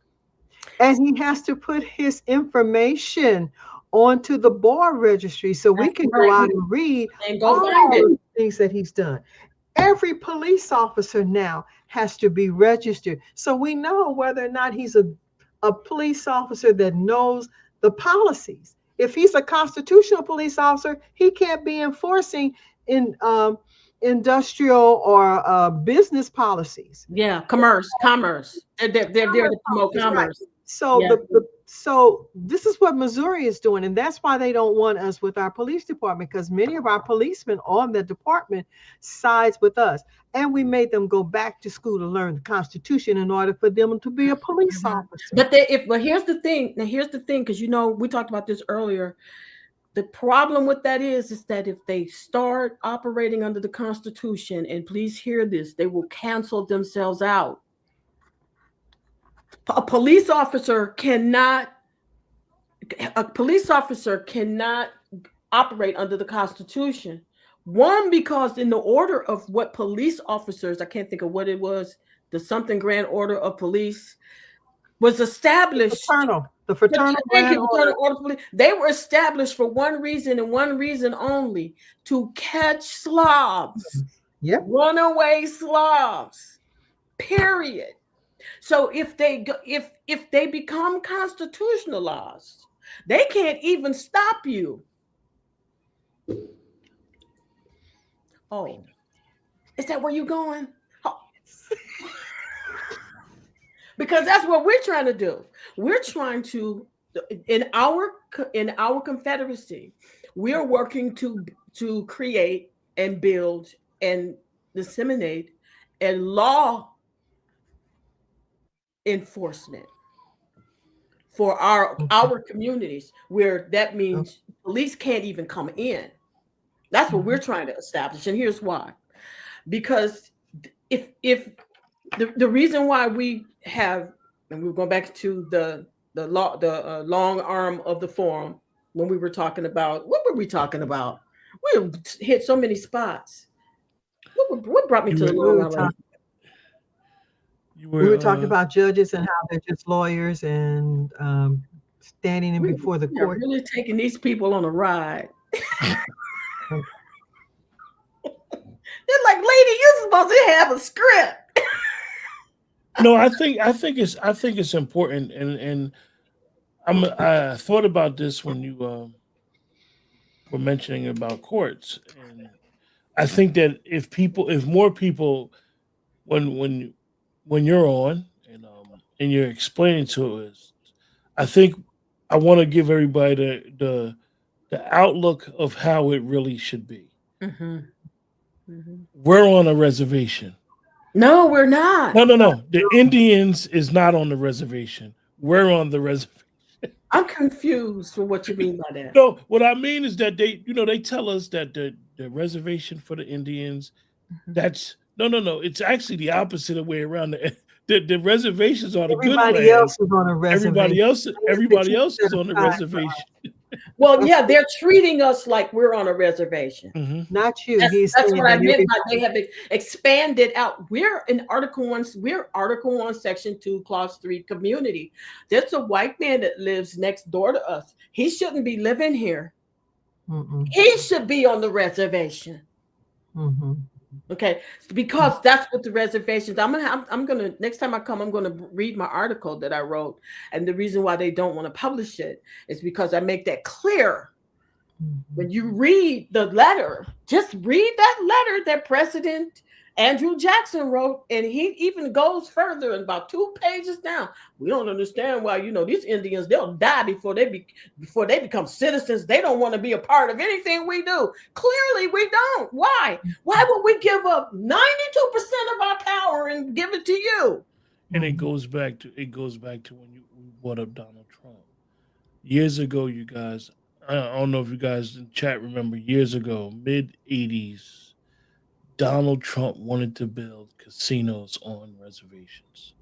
And he has to put his information onto the bar registry so we can go out and read And go all find it. the things that he's done. Every police officer now has to be registered. So we know whether or not he's a police officer that knows the policies. If he's a constitutional police officer, he can't be enforcing in industrial or business policies. Yeah, commerce. They're there to promote Right. commerce. So Yeah. so this is what Missouri is doing, and that's why they don't want us with our police department, because many of our policemen on the department sides with us, and we made them go back to school to learn the Constitution in order for them to be a police officer. But here's the thing. Now here's the thing, because we talked about this earlier. The problem with that is that if they start operating under the Constitution, and please hear this, they will cancel themselves out. A police officer cannot operate under the Constitution. One, because in the order of what police officers, I can't think of what it was, the something grand order of police was established. The fraternal grand order. Police. They were established for one reason and one reason only: to catch Slavs, runaway Slavs. Period. So if they become constitutionalized, they can't even stop you. Oh, is that where you're going? Oh. Because that's what we're trying to do. We're trying to, in our confederacy, we are working to create and build and disseminate a law enforcement for our communities, where that means police can't even come in. That's what we're trying to establish, and here's why. Because if the reason why we have, and we're going back to the long arm of the forum, when we were talking about, what were we talking about? We hit so many spots. What brought me to the long arm? We were talking about judges and how they're just lawyers and standing in before the court. Really taking these people on a ride. They're like, lady, you're supposed to have a script. No, I think it's important, and I thought about this when you were mentioning about courts, and I think that if more people, when you're on and you're explaining to us, I think I want to give everybody the outlook of how it really should be. Mm-hmm. Mm-hmm. We're on a reservation. No, we're not. No. The Indians is not on the reservation. We're on the reservation. I'm confused for what you mean by that. No, what I mean is that they tell us that the reservation for the Indians, that's no. It's actually the opposite way around. The reservations are the good land. Everybody else is on a reservation. Everybody else is on the reservation. Well, yeah, they're treating us like we're on a reservation. Mm-hmm. Not you. That's what I meant by they have expanded out. We're in Article 1. We're Article 1, Section 2, Clause 3 community. There's a white man that lives next door to us. He shouldn't be living here. Mm-mm. He should be on the reservation. Mm-hmm. Okay, because that's what the reservations. I'm gonna next time I come, I'm gonna read my article that I wrote, and the reason why they don't want to publish it is because I make that clear. When you read the letter, just read that letter that President Andrew Jackson wrote, and he even goes further in about 2 pages down. We don't understand why, these Indians, they'll die before they become citizens. They don't want to be a part of anything we do. Clearly, we don't. Why? Why would we give up 92% of our power and give it to you? And it goes back to when you brought up Donald Trump years ago. You guys, I don't know if you guys in chat remember years ago, mid '80s. Donald Trump wanted to build casinos on reservations.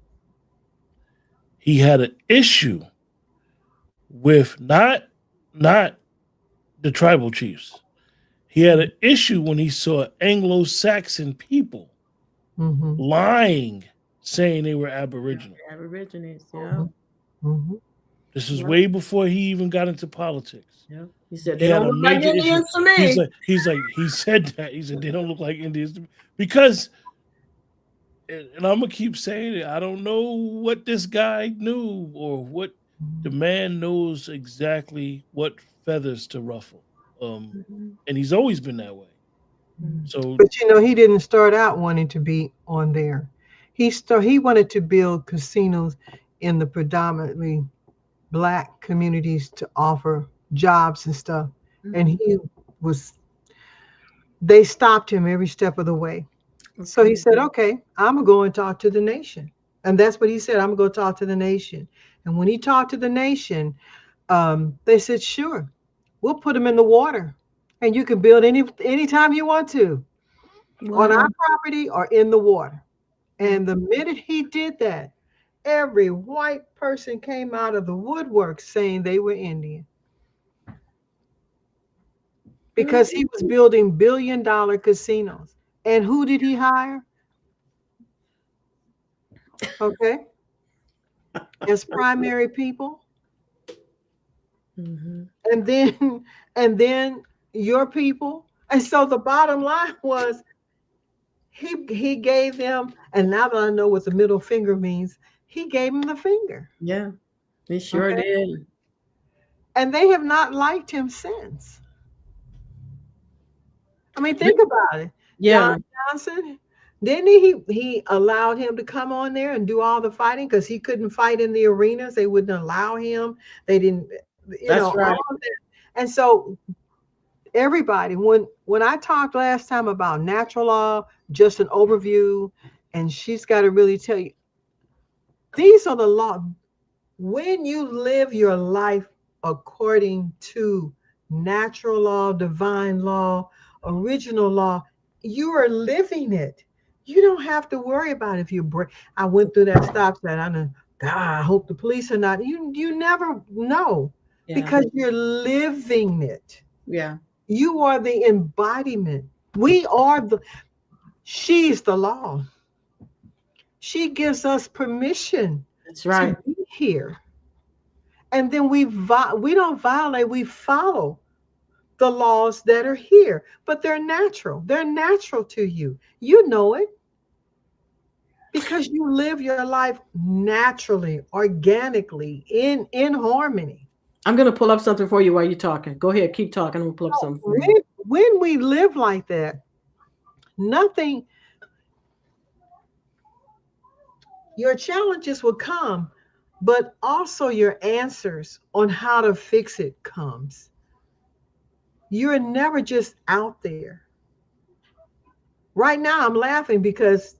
He had an issue with not the tribal chiefs. He had an issue when he saw Anglo-Saxon people lying, saying they were Aboriginal. Aborigines, yeah. This is way before he even got into politics. Yeah. He said they don't look like Indians to me. He said that. He said they don't look like Indians to me. Because, and I'm gonna keep saying it, I don't know what this guy knew or what the man knows exactly what feathers to ruffle. And he's always been that way. So, but he didn't start out wanting to be on there. He wanted to build casinos in the predominantly Black communities to offer jobs and stuff. And they stopped him every step of the way. So he said, okay, I'm gonna go and talk to the nation. And that's what he said, I'm gonna go talk to the nation. And when he talked to the nation, they said, sure, we'll put them in the water and you can build anytime you want to on our property or in the water. And the minute he did that, every white person came out of the woodwork saying they were Indian. Because he was building billion-dollar casinos. And who did he hire? Okay. As primary people. And then your people. And so the bottom line was he gave them, and now that I know what the middle finger means, he gave them the finger. Yeah, he sure did. And they have not liked him since. I mean, think about it. Yeah. John Johnson, didn't he allowed him to come on there and do all the fighting because he couldn't fight in the arenas. They wouldn't allow him. They didn't, That's right. all of that. And so everybody, when I talked last time about natural law, just an overview, and she's got to really tell you, these are the laws. When you live your life according to natural law, divine law, original law, you are living it. You don't have to worry about if you break. I went through that stop sign. I know, God, I hope the police are not. You never know because you're living it. Yeah. You are the embodiment. She's the law. She gives us permission. That's right. To be here. And then we don't violate, we follow the laws that are here, but they're natural. They're natural to you. You know it because you live your life naturally, organically, in harmony. I'm going to pull up something for you while you're talking. Go ahead, keep talking. I'm going to pull up something for you. When we live like that, nothing, your challenges will come, but also your answers on how to fix it comes. You're never just out there. Right now, I'm laughing because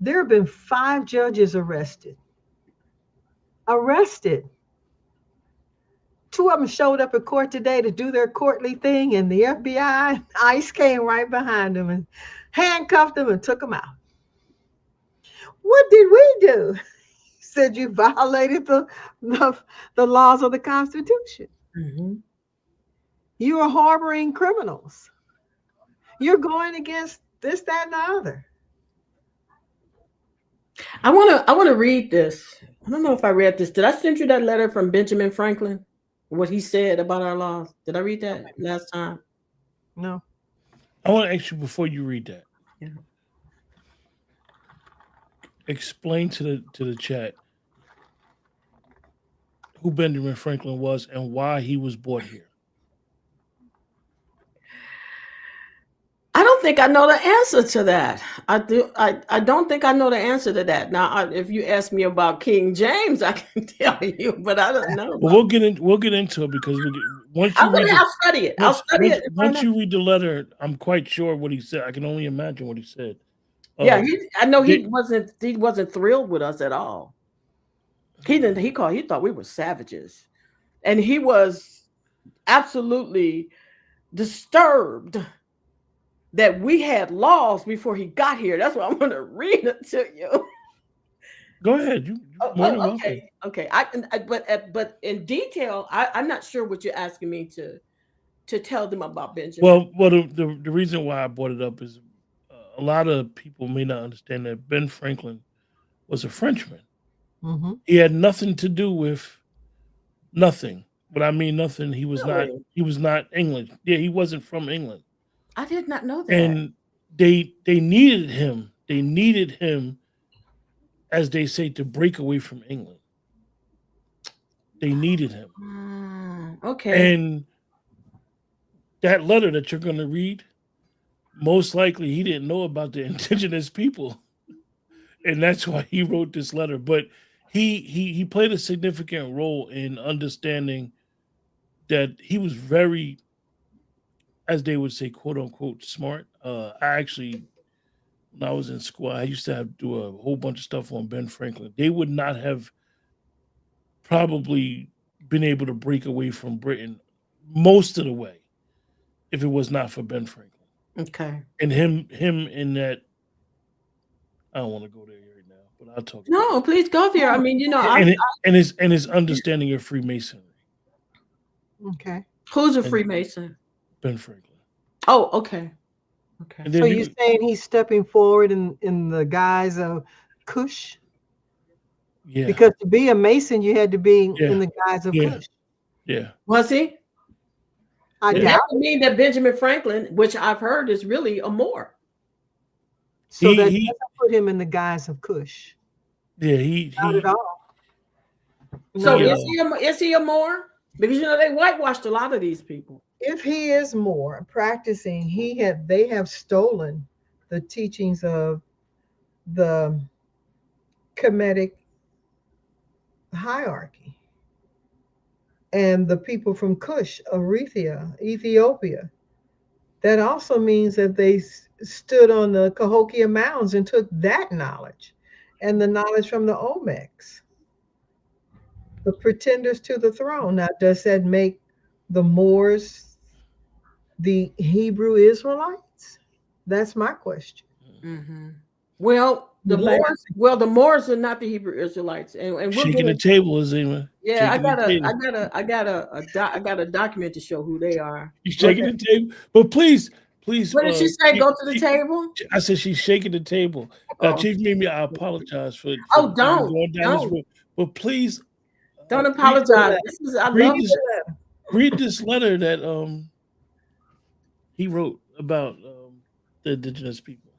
there have been 5 judges arrested. 2 of them showed up at court today to do their courtly thing, and the FBI, ICE came right behind them and handcuffed them and took them out. What did we do? Said you violated the laws of the Constitution. You are harboring criminals. You're going against this, that, and the other. I want to read this. I don't know if I read this. Did I send you that letter from Benjamin Franklin? What he said about our laws? Did I read that last time? No. I want to ask you before you read that. Yeah. Explain to the chat who Benjamin Franklin was and why he was brought here. I don't think I know the answer to that. I don't think I know the answer to that. Now, if you ask me about King James, I can tell you, but I don't know. But we'll get into it because once you read I'll study it. I'll study it. once you read the letter, I'm quite sure what he said. I can only imagine what he said. Yeah, I know he wasn't thrilled with us at all. He thought we were savages, and he was absolutely disturbed that we had laws before he got here. That's what I'm going to read it to you. Go ahead. Okay. But in detail, I'm not sure what you're asking me to tell them about Benjamin. Well, the reason why I brought it up is a lot of people may not understand that Ben Franklin was a Frenchman. Mm-hmm. He had nothing to do with nothing. But I mean nothing. He was Really? not English. Yeah, he wasn't from England. I did not know that. And they needed him. They needed him, as they say, to break away from England. They needed him. Okay. And that letter that you're going to read, most likely he didn't know about the indigenous people. And that's why he wrote this letter. But he played a significant role in understanding that he was very, as they would say, quote unquote, smart. I actually, when I was in school, I used to do a whole bunch of stuff on Ben Franklin. They would not have probably been able to break away from Britain most of the way if it was not for Ben Franklin. Okay. And him in that, I don't want to go there right now, but I'll talk. No, please go there. I mean, and his understanding of Freemasonry. Okay. Who's a Freemason? Ben Franklin. Oh, okay. Okay. So you're saying he's stepping forward in the guise of Kush? Yeah. Because to be a Mason, you had to be in the guise of Kush. Yeah. Was he? I doubt. That would mean that Benjamin Franklin, which I've heard is really a Moor. So that doesn't put him in the guise of Kush. Yeah, not at all. So is he a Moor? Because they whitewashed a lot of these people. If he is Moor practicing, they have stolen the teachings of the Kemetic hierarchy and the people from Kush, Eritrea, Ethiopia. That also means that they stood on the Cahokia Mounds and took that knowledge and the knowledge from the Olmecs, the pretenders to the throne. Now, does that make the Moors the Hebrew Israelites? That's my question. Mm-hmm. Well, the Moors are not the Hebrew Israelites, and we're shaking the table, Azima. Yeah, I got a document to show who they are. She's shaking the table, but please. What did she say? Go to the table. I said she's shaking the table. Now, Chief Mimi, I apologize for don't going down this road, but please don't apologize. Read this letter that he wrote about the indigenous people.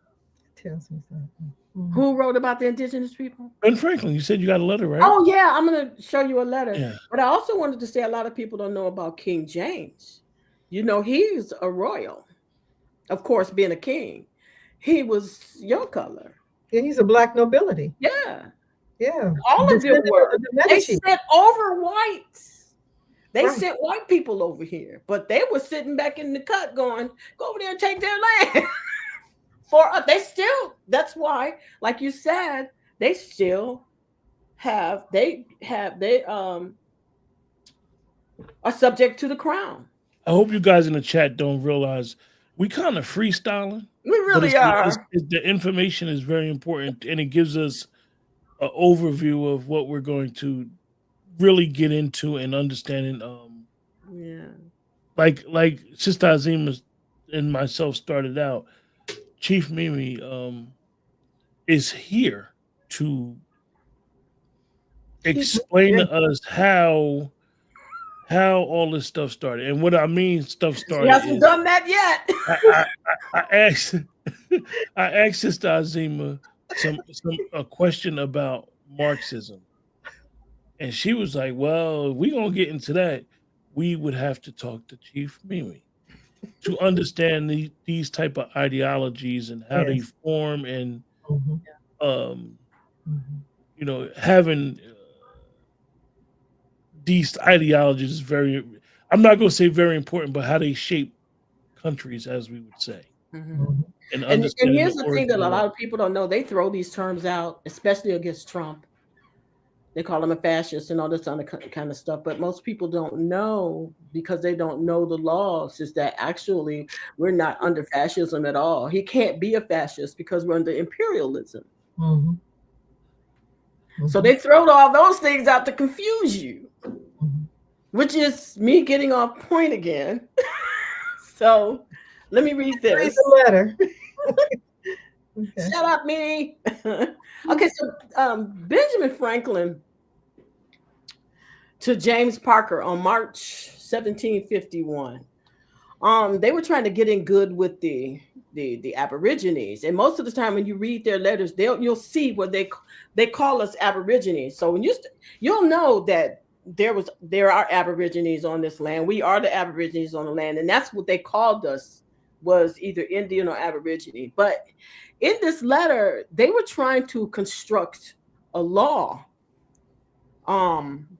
Tells me something. Who wrote about the indigenous people? Ben Franklin. You said you got a letter, right? Oh yeah, I'm gonna show you a letter. Yeah. But I also wanted to say a lot of people don't know about King James. He's a royal. Of course, being a king, he was your color. Yeah, he's a black nobility. Yeah. Yeah. All of them were. They sent over whites. They sent white people over here, but they were sitting back in the cut going, go over there and take their land. That's why, like you said, they still are subject to the crown. I hope you guys in the chat don't realize we kind of freestyling. We really are. The information is very important, and it gives us an overview of what we're going to really get into and understanding. Like Sister Azima and myself started out. Chief Mimi is here to explain to us how how all this stuff started. And what I mean stuff She started hasn't is done that yet. I asked I asked Sister Azima a question about Marxism. And she was like, well, if we're gonna get into that, we would have to talk to Chief Mimi to understand these type of ideologies and how they Yes. form and Mhm. um Mhm. having these ideologies is very, I'm not going to say very important, but how they shape countries, as we would say, Mhm. Mhm. and And understanding the here's the thing that origin a of lot that. of people don't know. They throw these terms out, especially against Trump. They call him a fascist and all this other kind of stuff. But most people don't know because they don't know the laws, is that actually we're not under fascism at all. He can't be a fascist because we're under imperialism. Mhm. So Mhm. they throw all those things out to confuse you, Mhm. which is me getting off point again. So let me read Read this. the letter. Okay. Shut up, me. Okay, so Benjamin Franklin to James Parker on March 1751. They were trying to get in good with the Aborigines, and most of the time when you read their letters, you'll see where they call us Aborigines. So when you'll know that there are Aborigines on this land. We are the Aborigines on the land, and that's what they called us, was either Indian or Aborigine. But in this letter, they were trying to construct a law.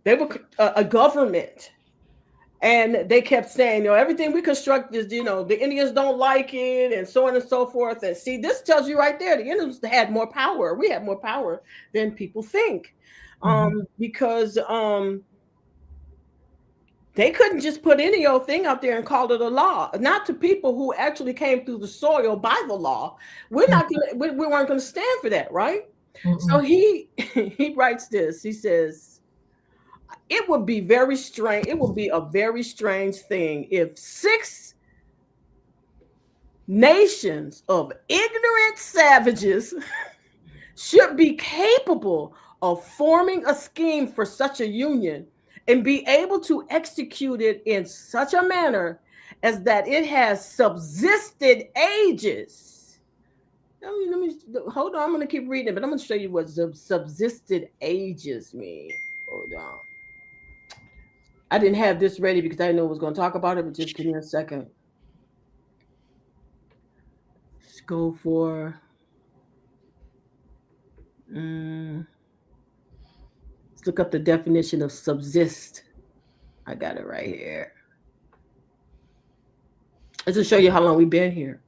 They were a government, and they kept saying, everything we construct is, the Indians don't like it, and so on and so forth. And see, this tells you right there, the Indians had more power. We have more power than people think, Mhm. because they couldn't just put any old thing out there and call it a law. Not to people who actually came through the soil by the law. We're not gonna, we weren't going to stand for that, right? So Mhm. he he writes this. He says, it would be very strange. It would be a very strange thing if 6 nations of ignorant savages should be capable of forming a scheme for such a union and be able to execute it in such a manner as that it has subsisted ages. Let me hold on. I'm going to keep reading it, but I'm going to show you what subsisted ages mean. Hold on. I didn't have this ready because I didn't know I was going to talk about it, but just give me a second. Let's go for. Let's look up the definition of subsist. I got it right here. Let's just show you how long we've been here.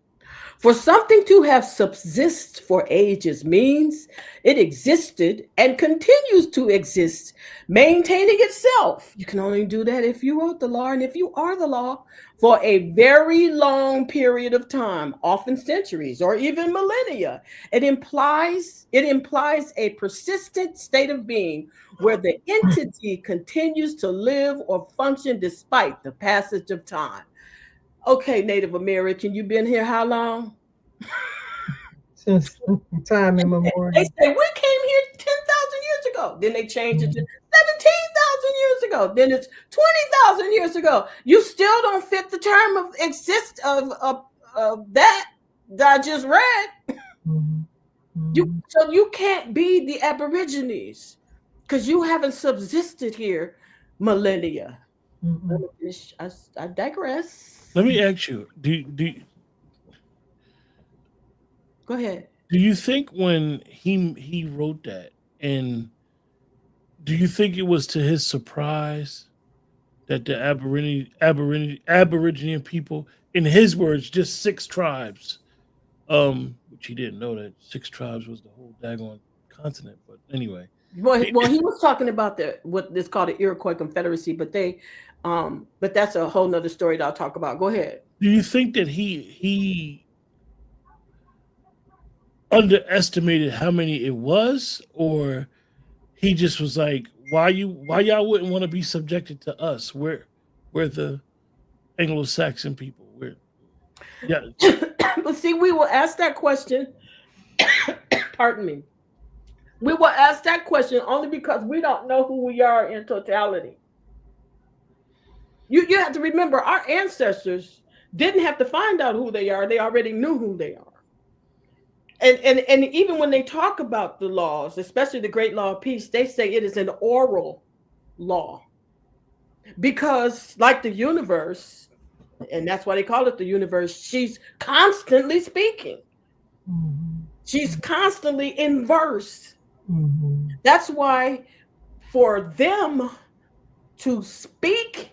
For something to have subsist for ages means it existed and continues to exist, maintaining itself. You can only do that if you wrote the law and if you are the law for a very long period of time, often centuries or even millennia. It implies a persistent state of being where the entity continues to live or function despite the passage of time. Okay, Native American, you've been here how long? Since time They immemorial. say we came here 10,000 years ago. Then they changed it to Mhm. 17,000 years ago. Then it's 20,000 years ago. You still don't fit the term of exist of that I just read. Mhm. You Mhm. so you can't be the Aborigines because you haven't subsisted here millennia. Mhm. I digress. Let me ask you: Go ahead. do you think when he wrote that, and do you think it was to his surprise that the Aborigine people, in his words, just 6 tribes, which he didn't know that 6 tribes was the whole daggone continent, but anyway. Well, he was talking about what is called the Iroquois Confederacy, but that's a whole nother story that I'll talk about. Go ahead. Do you think that he underestimated how many it was, or he just was like, why y'all wouldn't want to be subjected to us? We're the Anglo-Saxon people. We're yeah. But see, we will ask that question. Pardon me. We will ask that question only because we don't know who we are in totality. You have to remember, our ancestors didn't have to find out who they are. They already knew who they are. And even when they talk about the laws, especially the Great Law of Peace, they say it is an oral law. Because like the universe, and that's why they call it the universe, she's constantly speaking. Mm-hmm. She's constantly in verse. Mm-hmm. That's why for them to speak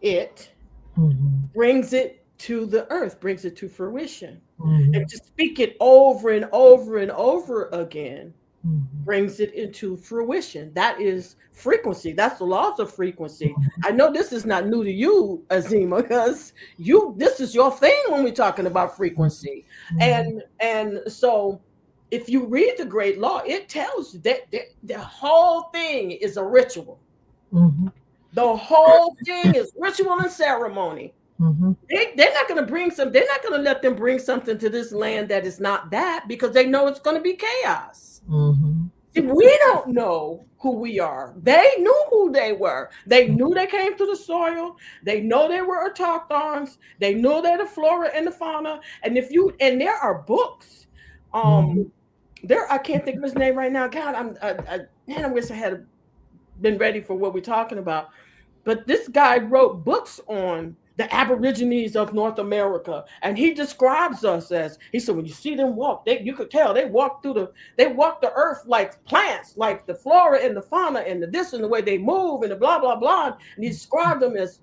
it Mm-hmm. brings it to the earth, brings it to fruition. Mm-hmm. And to speak it over and over and over again Mm-hmm. brings it into fruition. That is frequency. That's the laws of frequency. I know this is not new to you, Azima, because this is your thing when we're talking about frequency. And so if you read the Great Law, it tells you that the whole thing is a ritual. Mm-hmm. The whole thing is ritual and ceremony. Mm-hmm. They're not going to bring some. They're not going to let them bring something to this land that is not that, because they know it's going to be chaos. Mm-hmm. See, we don't know who we are. They knew who they were. They knew they came through the soil. They know they were autochtons. They know they're the flora and the fauna. And there are books. There, I can't think of his name right now. God, I wish I had been ready for what we're talking about. But this guy wrote books on the Aborigines of North America, and he describes us as, he said, when you see them walk, you could tell they walk the earth like plants, like the flora and the fauna and the this and the way they move and the blah blah blah. And he described them as,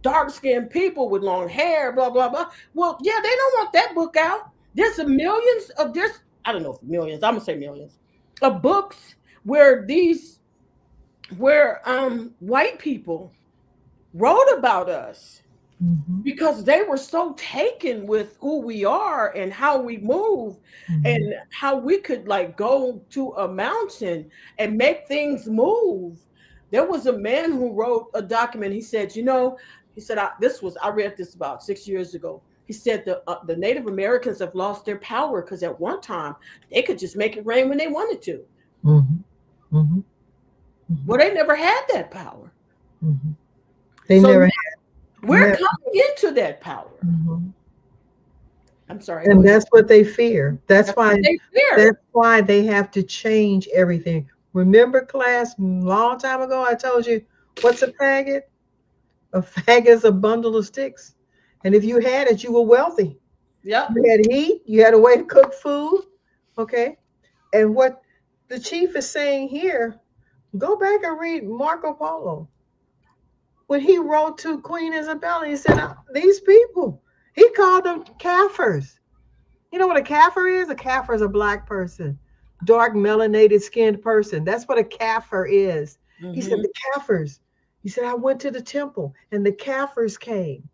dark-skinned people with long hair, blah blah blah. Well, yeah, they don't want that book out. There's I don't know if millions, I'm gonna say millions of books where white people wrote about us because they were so taken with who we are and how we move and how we could like go to a mountain and make things move. There was a man who wrote a document. He said, I read this about 6 years ago. He said the Native Americans have lost their power because at one time they could just make it rain when they wanted to. Mm-hmm. Mm-hmm. Well, they never had that power. Mm-hmm. They never had. We're coming into that power. Mm-hmm. I'm sorry. And that's what they fear. That's why they fear. That's why they have to change everything. Remember, class, long time ago, I told you, what's a faggot? A faggot is a bundle of sticks. And if you had it, you were wealthy. Yep. You had heat, you had a way to cook food. Okay. And what the chief is saying here, go back and read Marco Polo. When he wrote to Queen Isabella, he said, these people, he called them Kaffirs. You know what a Kaffir is? A Kaffir is a black person, dark melanated skinned person. That's what a Kaffir is. Mm-hmm. He said, the Kaffirs. He said, I went to the temple and the Kaffirs came.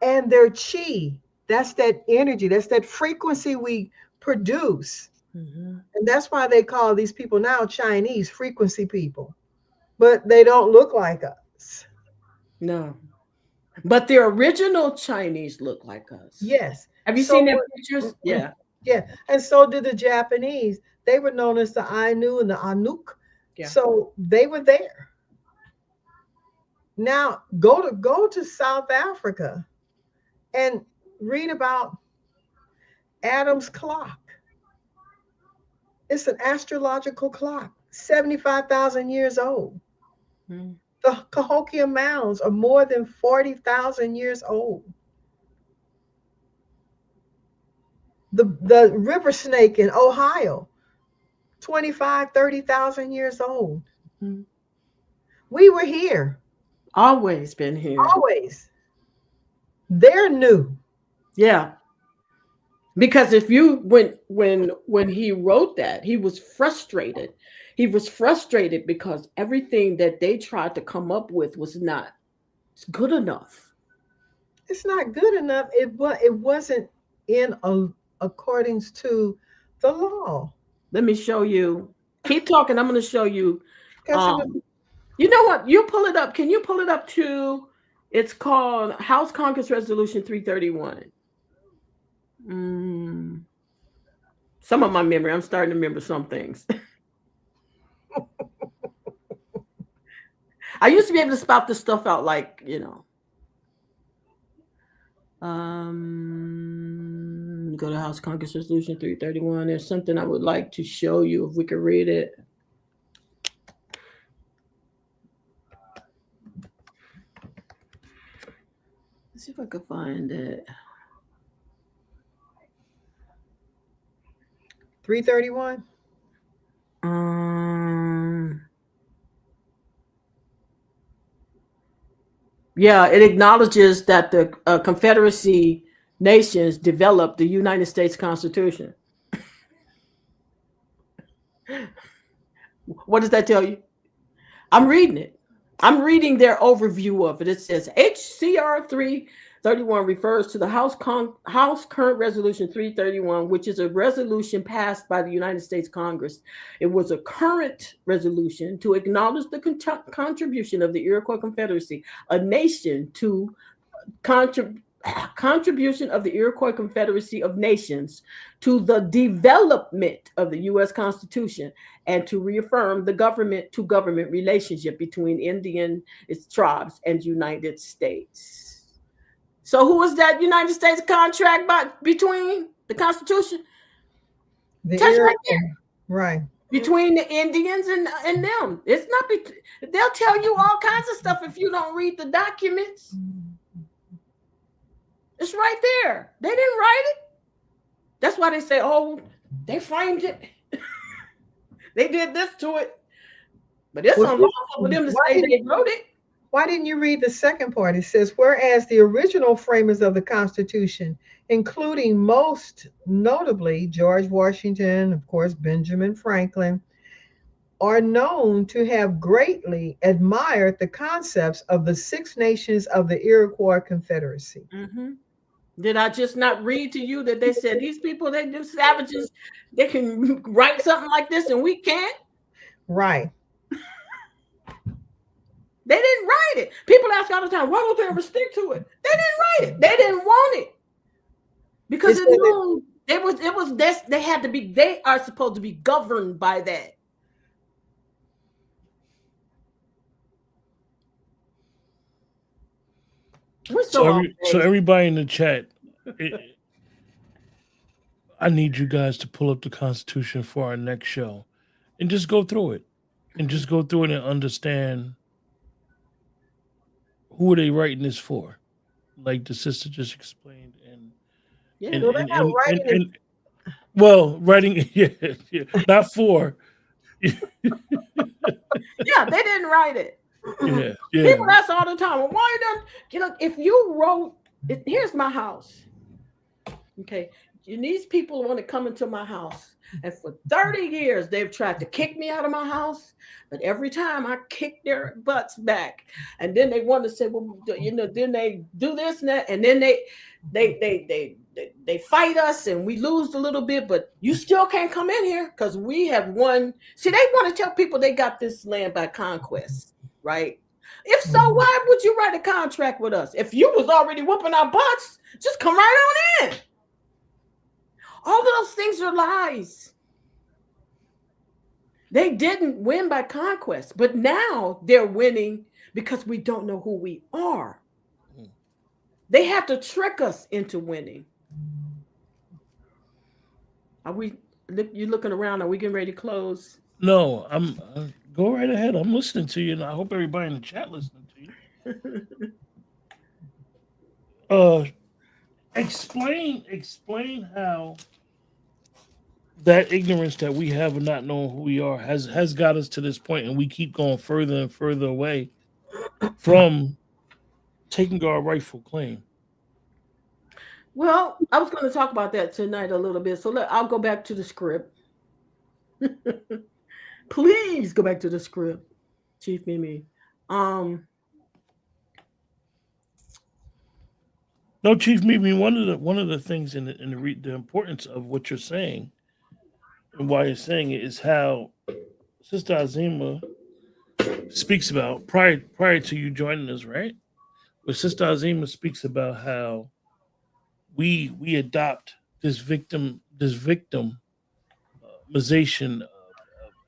And their chi, that's that energy, that's that frequency we produce. Mm-hmm. And that's why they call these people now Chinese frequency people. But they don't look like us. No. But the original Chinese look like us. Yes. Have you seen their pictures? Yeah. Yeah. And so did the Japanese. They were known as the Ainu and the Anuk. Yeah. So they were there. Now go to South Africa and read about Adam's clock. It's an astrological clock, 75,000 years old. Mm. The Cahokia Mounds are more than 40,000 years old. The river snake in Ohio, 25, 30,000 years old. Mm. We were here. Always been here. Always. They're new. Yeah. Because if you when he wrote that, he was frustrated. He was frustrated because everything that they tried to come up with was not good enough. It's not good enough. It wasn't in accordance to the law. Let me show you. Keep talking. I'm going to show you. You know what? You pull it up. Can you pull it up to? It's called House Congress Resolution 331. Some of my memory. I'm starting to remember some things. I used to be able to spout this stuff out like, go to House Congress Resolution 331. There's something I would like to show you if we could read it. Let's see if I can find it. 331. Yeah, it acknowledges that the Confederacy nations developed the United States Constitution. What does that tell you? I'm reading it. I'm reading their overview of it. It says HCR 331 refers to the House Current Resolution 331, which is a resolution passed by the United States Congress. It was a current resolution to acknowledge the contribution of the Iroquois Confederacy, a nation to contribution of the Iroquois Confederacy of Nations to the development of the U.S. Constitution, and to reaffirm the government-to-government relationship between Indian tribes and United States. So who is that United States contract between the Constitution? Right there. Right. Between the Indians and them. It's not. They'll tell you all kinds of stuff if you don't read the documents. It's right there. They didn't write it. That's why they say, oh, they framed it. They did this to it. But it's unlawful for them to say they wrote it. Why didn't you read the second part? It says, whereas the original framers of the Constitution, including most notably George Washington, of course, Benjamin Franklin, are known to have greatly admired the concepts of the Six Nations of the Iroquois Confederacy. Mm-hmm. Did I just not read to you that they said these people, they do savages, they can write something like this and we can't? Right. They didn't write it. People ask all the time, why don't they ever stick to it? They didn't write it. They didn't want it. Because they are supposed to be governed by that. So everybody in the chat, I need you guys to pull up the Constitution for our next show and just go through it. And just go through it and understand who are they writing this for. Like the sister just explained. Writing, not for. Yeah, they didn't write it. Yeah. People ask all the time, well, why don't if you wrote it, here's my house. Okay. And these people want to come into my house. And for 30 years, they've tried to kick me out of my house. But every time I kick their butts back. And then they want to say, well, then they do this and that. And then they fight us and we lose a little bit. But you still can't come in here because we have won. See, they want to tell people they got this land by conquest, right? If so, why would you write a contract with us? If you was already whooping our butts, just come right on in. All of those things are lies. They didn't win by conquest, but now they're winning because we don't know who we are. They have to trick us into winning. You looking around? Are we getting ready to close? No, I'm go right ahead. I'm listening to you, and I hope everybody in the chat listening to you. Explain how that ignorance that we have of not knowing who we are has got us to this point, and we keep going further and further away from taking our rightful claim. Well, I was going to talk about that tonight a little bit, so I'll go back to the script. Please go back to the script, Chief Mimi. No, Chief Mimi. One of the things in the importance of what you're saying and why you're saying it is how Sister Azima speaks about prior to you joining us, right? But Sister Azima speaks about how we adopt this victimization of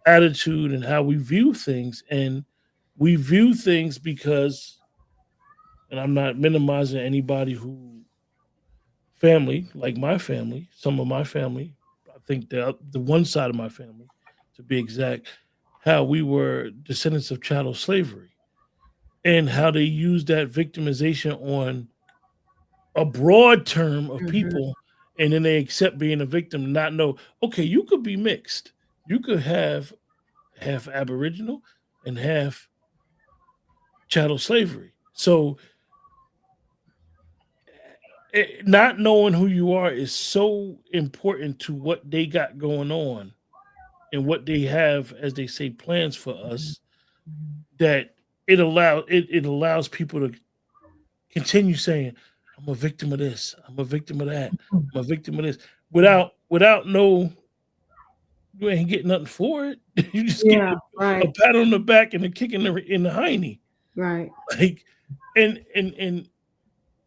attitude and how we view things, and we view things because, and I'm not minimizing anybody who family, like my family, some of my family, I think the one side of my family, to be exact, how we were descendants of chattel slavery and how they used that victimization on a broad term of Mhm. people, and then they accept being a victim, not know, okay, you could be mixed. You could have half Aboriginal and half chattel slavery. So not knowing who you are is so important to what they got going on and what they have, as they say, plans for us, that it allows people to continue saying, I'm a victim of this, I'm a victim of that, I'm a victim of this, without no, you ain't getting nothing for it. You just get Yeah, a right, pat on the back and a kick in the hiney. right. Like, and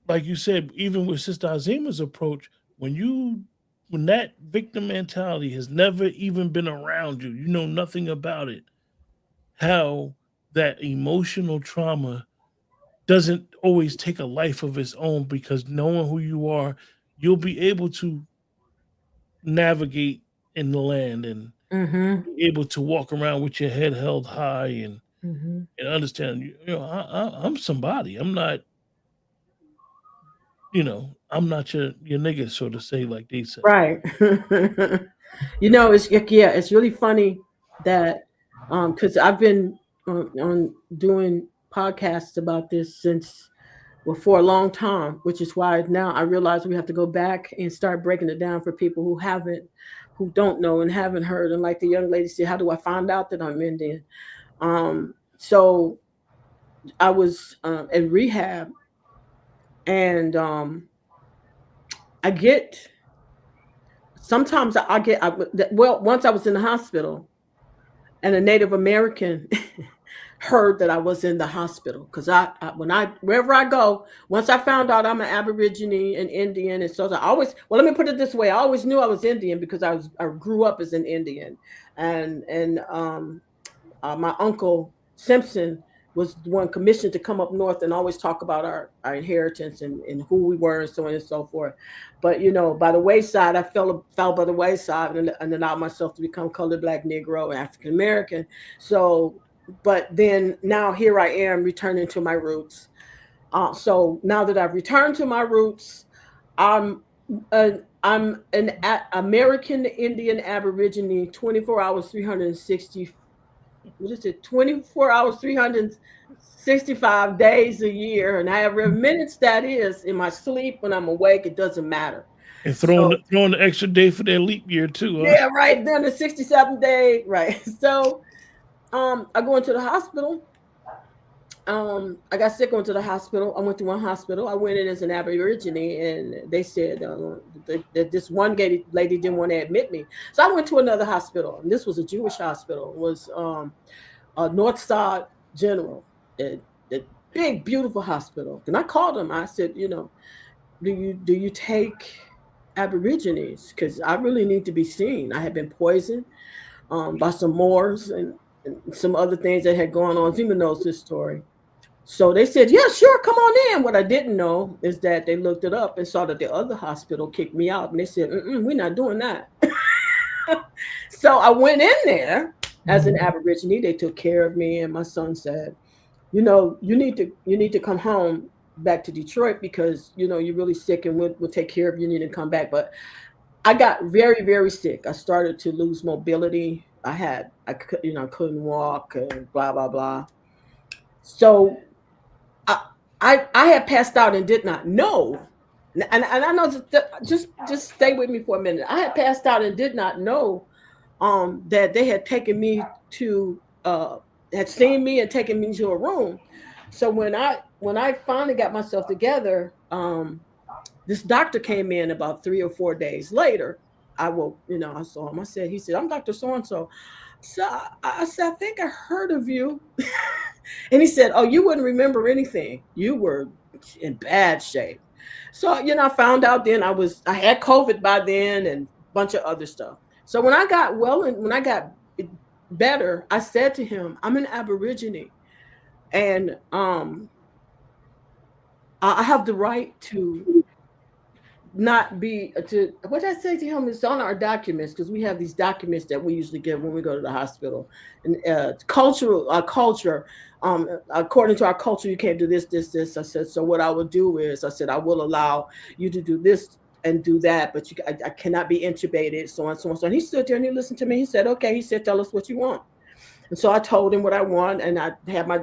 like you said, even with Sister Azima's approach, when that victim mentality has never even been around you, you know nothing about it, how that emotional trauma doesn't always take a life of its own, because knowing who you are, you'll be able to navigate in the land and Mhm. be able to walk around with your head held high Mhm. and understand, I'm somebody. I'm not, I'm not your nigga, so to say, like they say. Right. It's really funny that because I've been on doing podcasts about this since, well, for a long time, which is why now I realize we have to go back and start breaking it down for people who don't know and haven't heard. And like the young lady said, how do I find out that I'm Indian? So I was in rehab, and I get sometimes I get well. Once I was in the hospital, and a Native American heard that I was in the hospital, because when I wherever I go, once I found out I'm an Aborigine and Indian, and so I always, well, let me put it this way: I always knew I was Indian because I grew up as an Indian, and my uncle Simpson was the one commissioned to come up north and always talk about our inheritance and who we were and so on and so forth. But by the wayside, I fell by the wayside and allowed myself to become colored, black, Negro, and African American. So, but then now here I am returning to my roots. So now that I've returned to my roots, I'm American Indian Aborigine, 24 hours, 360, what is it, 24 hours, 365 days a year. And however minutes that is in my sleep, when I'm awake, it doesn't matter. And So, throwing the extra day for their leap year too, huh? yeah, right. Then the 67th day, right. So, I go into the hospital. I got sick, went to the hospital. I went to one hospital. I went in as an Aborigine, and they said that this one lady didn't want to admit me. So I went to another hospital, and this was a Jewish hospital. It was North Side General, the big, beautiful hospital. And I called them. I said, do you take Aborigines? Because I really need to be seen. I had been poisoned by some Moors and some other things that had gone on. Zima knows this story. So they said, yeah, sure, come on in. What I didn't know is that they looked it up and saw that the other hospital kicked me out. And they said, we're not doing that. So I went in there as an Aborigine. They took care of me. And my son said, you need to come home back to Detroit because, you're really sick, and we'll take care of you. You need to come back. But I got very, very sick. I started to lose mobility. I couldn't walk and blah, blah, blah. So I, I had passed out and did not know. And I know, just stay with me for a minute. I had passed out and did not know that they had taken me to had seen me and taken me to a room. So when I finally got myself together, this doctor came in about 3 or 4 days later. I saw him. He said, I'm Dr. So and so. So I said, I think I heard of you. And he said, oh, you wouldn't remember anything. You were in bad shape. So, I found out then I had COVID by then and a bunch of other stuff. So when I got well and when I got better, I said to him, I'm an Aborigine. And I have the right to not be to what I say to him is on our documents, because we have these documents that we usually get when we go to the hospital. And culture, according to our culture, you can't do this. I said, so what I will do is, I said, I will allow you to do this and do that, but I cannot be intubated, so on, so on, so on. He stood there and he listened to me. He said, okay. He said, tell us what you want. And so I told him what I want, and I had my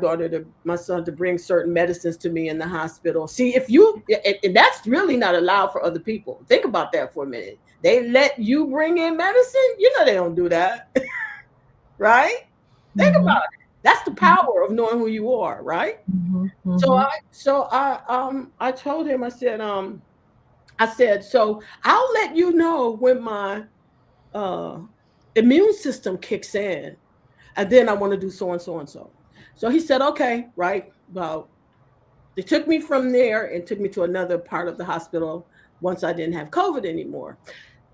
son to bring certain medicines to me in the hospital. See, if you, and that's really not allowed for other people. Think about that for a minute. They let you bring in medicine? You know they don't do that, right? Think about it. That's the power of knowing who you are, right? So I told him, I said, so I'll let you know when my immune system kicks in. And then I want to do so and so and so. So he said, okay, right. Well, they took me from there and took me to another part of the hospital once I didn't have COVID anymore.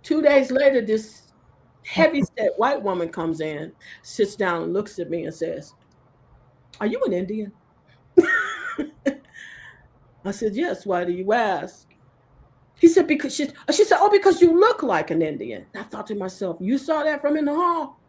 2 days later, this heavy-set white woman comes in, sits down and looks at me and says, are you an Indian? I said, yes. Why do you ask? He said, because she said, oh, because you look like an Indian. I thought to myself, you saw that from in the hall?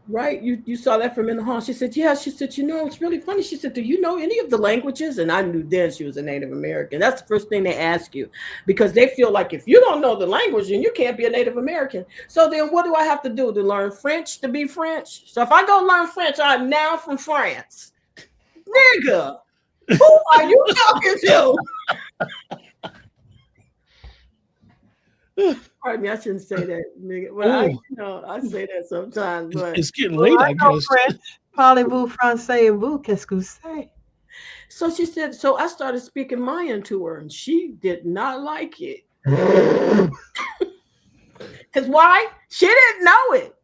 Right? You saw that from in the hall. She said, yeah. She said, you know, it's really funny. She said, do you know any of the languages? And I knew then she was a Native American. That's the first thing they ask you, because they feel like if you don't know the language, then you can't be a Native American. So then what do I have to do to learn French to be French? So if I go learn French, I'm now from France. Nigga, who are you talking to? Pardon me, I shouldn't say that, nigga. But I say that sometimes. But it's getting late, I guess. French. Parlez-vous français et vous? Qu'est-ce que c'est? So she said, so I started speaking Mayan to her, and she did not like it. Because why? She didn't know it.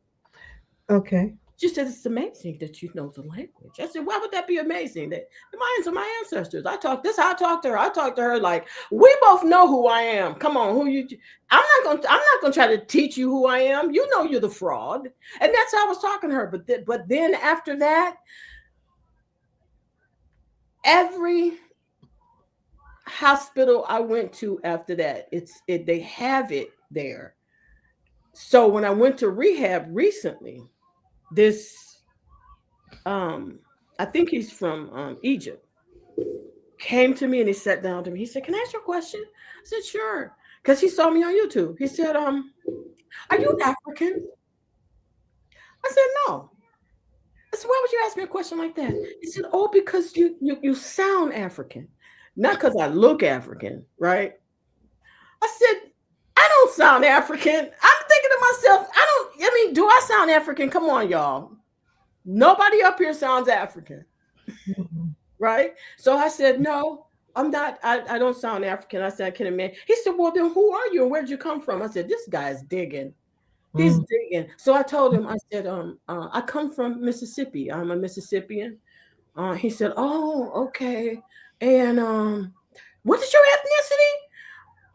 Okay. She said, it's amazing that you know the language. I said, why would that be amazing? That the Mayans are my ancestors. This is how I talk to her. I talk to her like, we both know who I am. Come on, I'm not gonna try to teach you who I am. You know you're the fraud. And that's how I was talking to her. But then after that, every hospital I went to after that, they have it there. So when I went to rehab recently, this I think he's from Egypt, came to me and he sat down to me. He said, can I ask you a question? I said, sure. Because he saw me on YouTube. He said, are you African? I said, no. I said, why would you ask me a question like that? He said, oh, because you sound African. Not because I look African, right? I said, I don't sound African. I'm thinking to myself, do I sound African? Come on, y'all. Nobody up here sounds African. Right? So I said, no, I'm not. I don't sound African. I said, I can't imagine. He said, well, then who are you and where'd you come from? I said, this guy's digging. He's digging. So I told him, I said, I come from Mississippi. I'm a Mississippian. He said, oh, okay. And what is your ethnicity?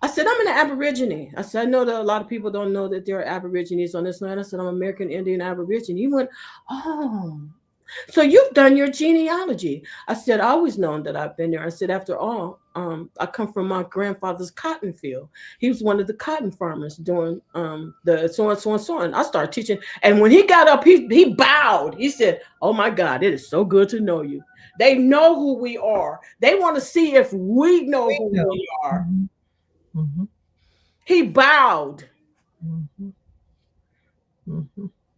I said, I'm an Aborigine. I said, I know that a lot of people don't know that there are Aborigines on this land. I said, I'm American Indian Aborigine. He went, oh, so you've done your genealogy. I said, I always known that I've been there. I said, after all, I come from my grandfather's cotton field. He was one of the cotton farmers doing the so on, so on, so on. I started teaching. And when he got up, he bowed. He said, oh my God, it is so good to know you. They know who we are. They want to see if we know who we are. He bowed.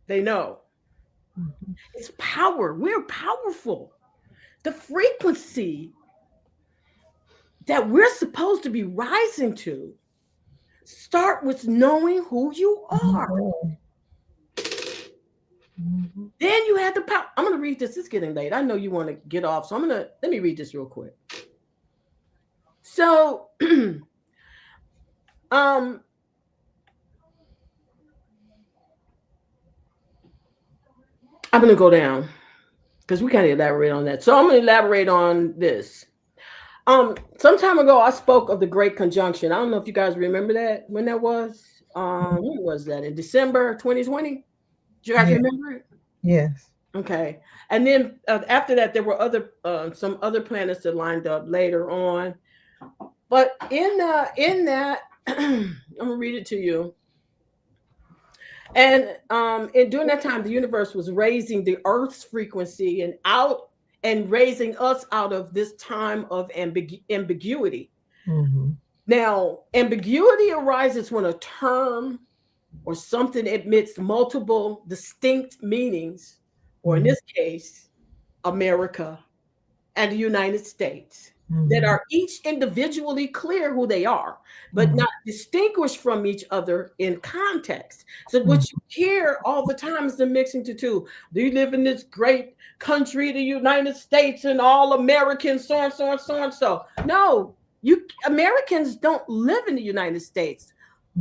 They know. It's power. We're powerful. The frequency that we're supposed to be rising to start with knowing who you are. Then you have the power. I'm going to read this. It's getting late. I know you want to get off. So let me read this real quick. So, I'm going to go down because we can't elaborate on that. So I'm going to elaborate on this. Some time ago, I spoke of the Great Conjunction. I don't know if you guys remember that, when that was. When was that? In December 2020? Do you guys remember it? Yes. Okay. And then after that, there were other some other planets that lined up later on. But in that, I'm gonna read it to you. And during that time, the universe was raising the Earth's frequency and raising us out of this time of ambiguity. Mm-hmm. Now, ambiguity arises when a term or something admits multiple distinct meanings, or in this case, America and the United States, that are each individually clear who they are, but not distinguished from each other in context. So what you hear all the time is the mixing to two. Do you live in this great country, the United States, and all Americans, so and so and so and so? No, Americans don't live in the United States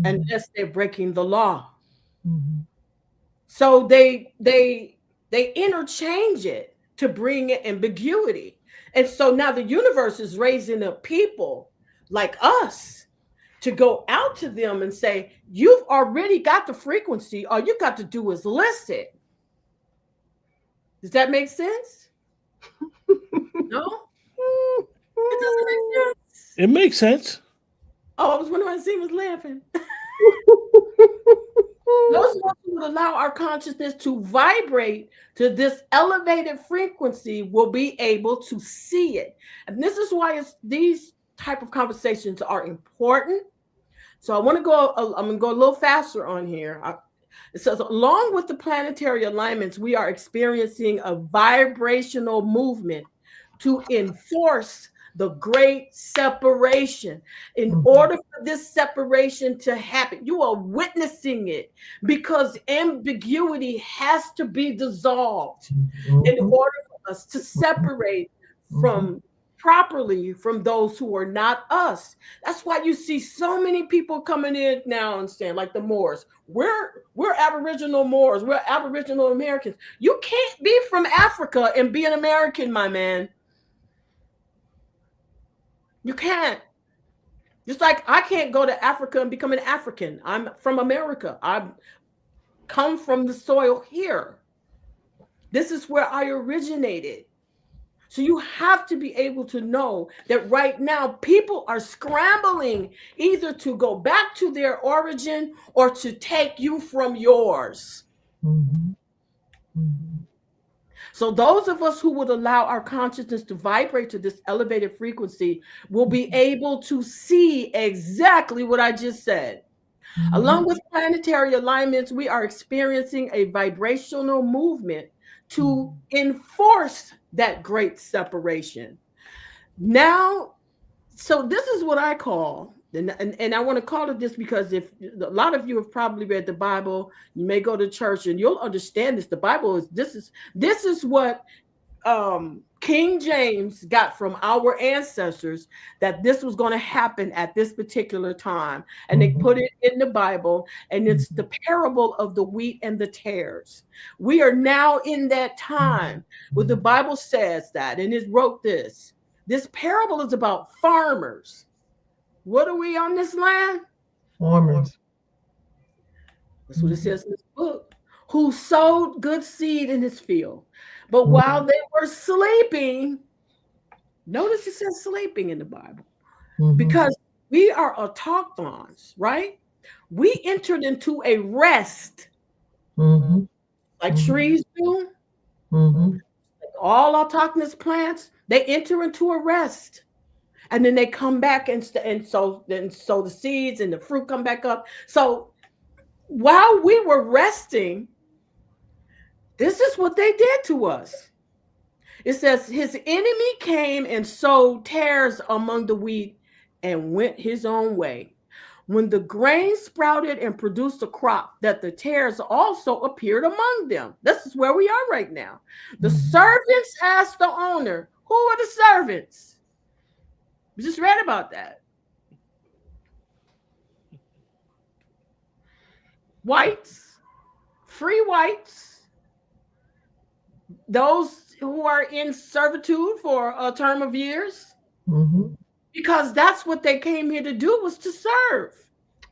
unless they're breaking the law. So they interchange it to bring ambiguity. And so now the universe is raising up people like us to go out to them and say, you've already got the frequency. All you got to do is listen. Does that make sense? No? It doesn't make sense. It makes sense. Oh, I was wondering why Z was laughing. Those of us who would allow our consciousness to vibrate to this elevated frequency will be able to see it. And this is why these type of conversations are important. So I'm going to go a little faster on here. It says, along with the planetary alignments, we are experiencing a vibrational movement to enforce the great separation. In order for this separation to happen, you are witnessing it, because ambiguity has to be dissolved in order for us to separate properly from those who are not us. That's why you see so many people coming in now and saying, like the Moors, we're Aboriginal Moors, we're Aboriginal Americans. You can't be from Africa and be an American, my man. You can't. Just like I can't go to Africa and become an African. I'm from America. I've come from the soil here. This is where I originated. So you have to be able to know that right now people are scrambling either to go back to their origin or to take you from yours. So those of us who would allow our consciousness to vibrate to this elevated frequency will be able to see exactly what I just said. Along with planetary alignments, we are experiencing a vibrational movement to enforce that great separation. Now, so this is what I call, and I want to call it this because if a lot of you have probably read the Bible, you may go to church and you'll understand this. The Bible is this is what King James got from our ancestors, that this was going to happen at this particular time, and they put it in the Bible, and it's the parable of the wheat and the tares. We are now in that time where the Bible says that, and it wrote this. This parable is about farmers. What are we on this land? Farmers. That's what it says in this book. Who sowed good seed in his field. But while they were sleeping, notice it says sleeping in the Bible, because we are autochthons, right? We entered into a rest, like trees do. All autochthonous plants, they enter into a rest. And then they come back and sow the seeds, and the fruit come back up. So while we were resting, this is what they did to us. It says his enemy came and sowed tares among the wheat and went his own way. When the grain sprouted and produced a crop, that the tares also appeared among them. This is where we are right now. The servants asked the owner, who are the servants? We just read about that. Whites, free whites, those who are in servitude for a term of years, because that's what they came here to do, was to serve.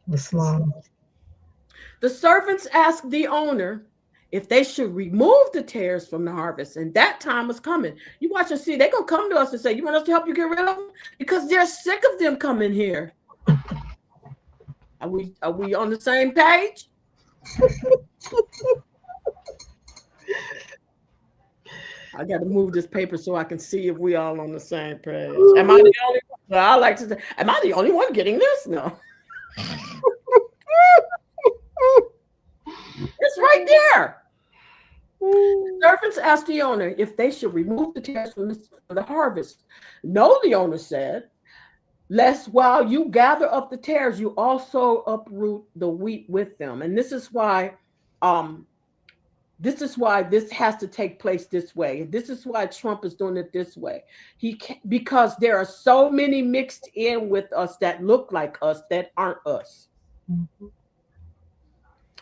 The slave. The servants asked the owner if they should remove the tares from the harvest, and that time is coming. You watch and see, they're going to come to us and say, you want us to help you get rid of them? Because they're sick of them coming here. Are we on the same page? I got to move this paper so I can see if we all on the same page. Am I the only one? Well, I like to say, am I the only one getting this? No. It's right there. Servants asked the owner if they should remove the tares from the harvest. No, the owner said, lest while you gather up the tares, you also uproot the wheat with them. And this is why this has to take place this way. This is why Trump is doing it this way. Because there are so many mixed in with us that look like us that aren't us. Mm-hmm.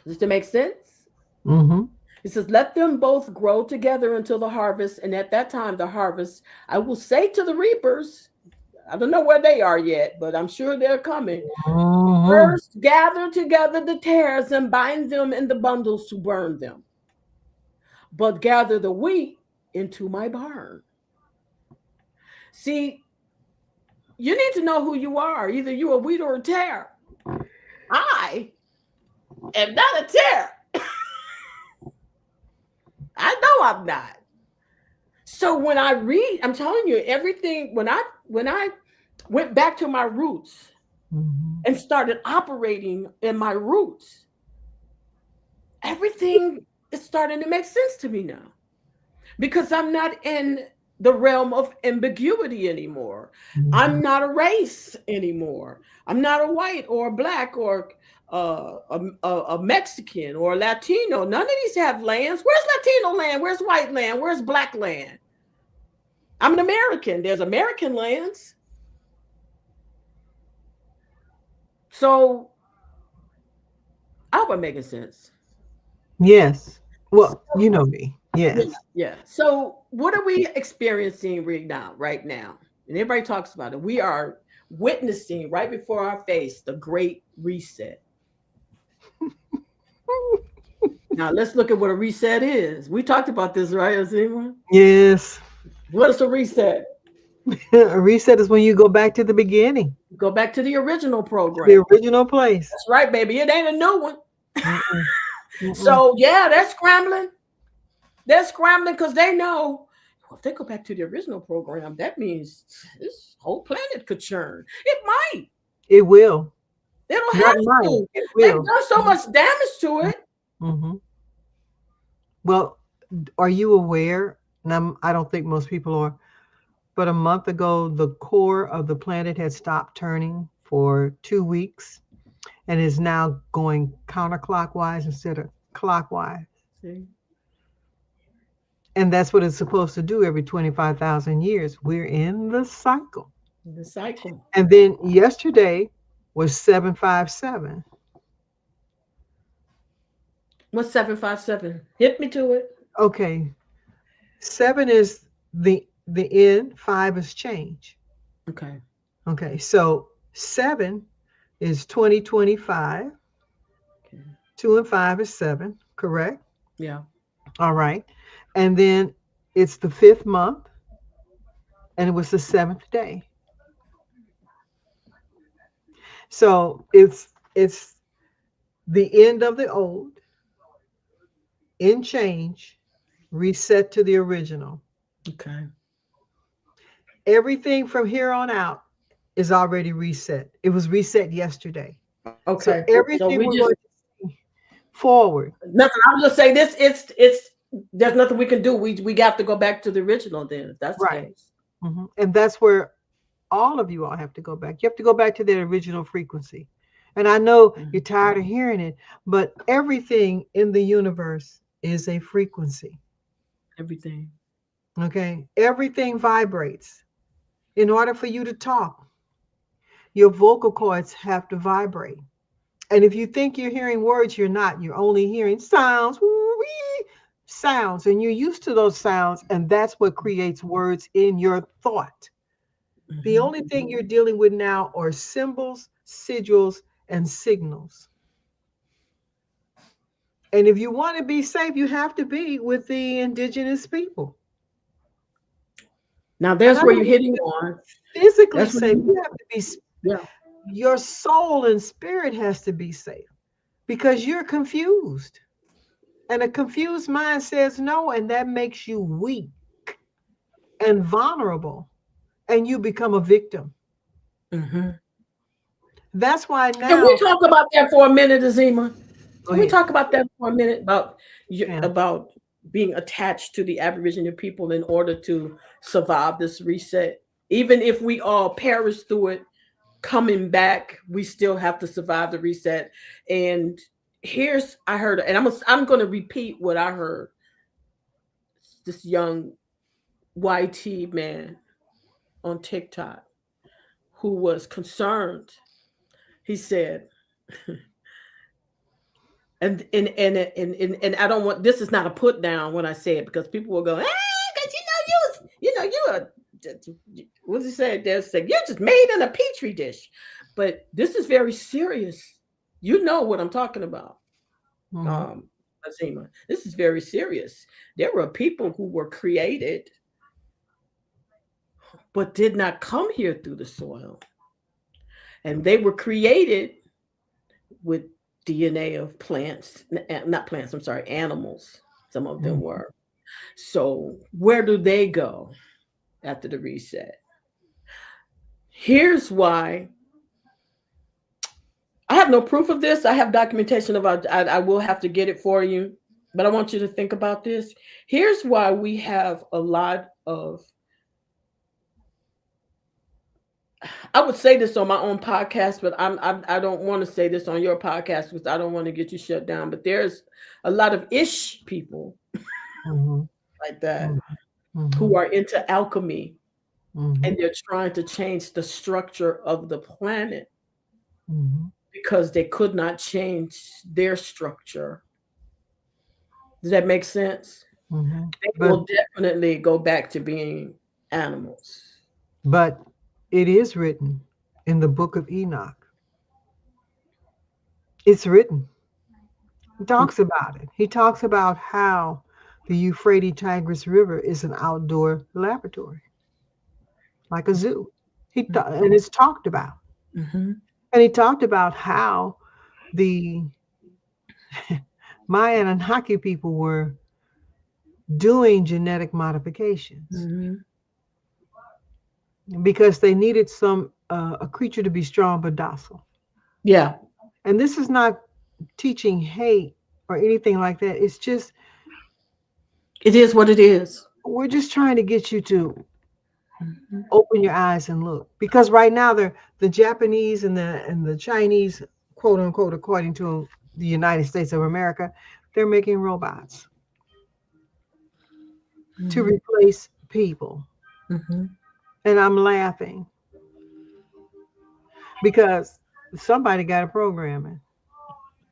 Does that make sense? Mm-hmm. It says, let them both grow together until the harvest. And at that time, the harvest, I will say to the reapers, I don't know where they are yet, but I'm sure they're coming. Mm-hmm. First, gather together the tares and bind them in the bundles to burn them. But gather the wheat into my barn. See, you need to know who you are. Either you're a wheat or a tare. I am not a tare. I know I'm not. So when I read, I'm telling you, everything, when I went back to my roots and started operating in my roots, everything is starting to make sense to me now. Because I'm not in the realm of ambiguity anymore. I'm not a race anymore. I'm not a white or a black or a Mexican or a Latino. None of these have lands. Where's Latino land? Where's white land? Where's black land? I'm an American. There's American lands. So I hope I'm making sense. Yes. Well, you know me. Yes. Yeah. So what are we experiencing right now? And everybody talks about it. We are witnessing right before our face the Great Reset. Now let's look at what a reset is. We talked about this, right, Azima? Yes. What is a reset? A reset is when you go back to the beginning. Go back to the original program. The original place. That's right, baby. It ain't a new one. So yeah, they're scrambling. They're scrambling because they know, well, if they go back to the original program, that means this whole planet could churn. It might. It will. It'll have to. It will. They've done so much damage to it. Mm-hmm. Well, are you aware? And I don't think most people are. But a month ago, the core of the planet had stopped turning for 2 weeks and is now going counterclockwise instead of clockwise. See? And that's what it's supposed to do every 25,000 years. We're in the cycle. The cycle. And then yesterday was 757. What's 757? Hit me to it. Okay. 7 is the end, 5 is change. Okay. Okay. So 7 is 2025. Okay. 2 and 5 is 7, correct? Yeah. All right. And then it's the 5th month, and it was the 7th day. So it's the end of the old, in change, reset to the original. Okay. Everything from here on out is already reset. It was reset yesterday. Okay. So everything we're going to see forward. Nothing. I'll just say this. It's there's nothing we can do. We have to go back to the original then. If that's right. The case. Mm-hmm. And that's where all of you all have to go back. You have to go back to that original frequency. And I know you're tired of hearing it, but everything in the universe is a frequency. Everything. Okay. Everything vibrates. In order for you to talk, your vocal cords have to vibrate. And if you think you're hearing words, you're not. You're only hearing sounds, sounds, and you're used to those sounds, and that's what creates words in your thought. Mm-hmm. The only thing you're dealing with now are symbols, sigils, and signals. And if you want to be safe, you have to be with the indigenous people. Now there's And I where you're don't hitting on. physically That's what safe. you- You have to be, Yeah. your soul and spirit has to be safe because you're confused. And a confused mind says no, and that makes you weak and vulnerable, and you become a victim. Mhm. That's why Can we now, talk about that for a minute, Azima? go Can we ahead. talk about that for a minute about Yeah. about being attached to the Aboriginal people in order to survive this reset? Even if we all perish through it, coming back, we still have to survive the reset. And here's I heard, and I'm going to repeat what I heard. This young YT man on TikTok who was concerned. He said, and I don't want, this is not a put down when I say it, because people will go, because you are, what does he say? They'll say you're just made in a petri dish. But this is very serious. You know what I'm talking about. Azima. This is very serious. There were people who were created but did not come here through the soil. And they were created with DNA of plants, not plants, I'm sorry, animals. Some of them were. So where do they go after the reset? Here's why. I have no proof of this. I have documentation about, I will have to get it for you, but I want you to think about this. Here's why we have a lot of, I would say this on my own podcast, but I don't want to say this on your podcast because I don't want to get you shut down. But there's a lot of ish people like that who are into alchemy, and they're trying to change the structure of the planet because they could not change their structure. Does that make sense? They will definitely go back to being animals. But it is written in the book of Enoch. It's written. He talks about it. He talks about how the Euphrates Tigris River is an outdoor laboratory, like a zoo. And it's talked about. And he talked about how the Maya and Anunnaki people were doing genetic modifications because they needed a creature to be strong but docile. Yeah. And this is not teaching hate or anything like that. It's just, it is what it is. We're just trying to get you to open your eyes and look, because right now the Japanese and the Chinese, quote unquote, according to the United States of America, they're making robots to replace people. And I'm laughing because somebody got a programming.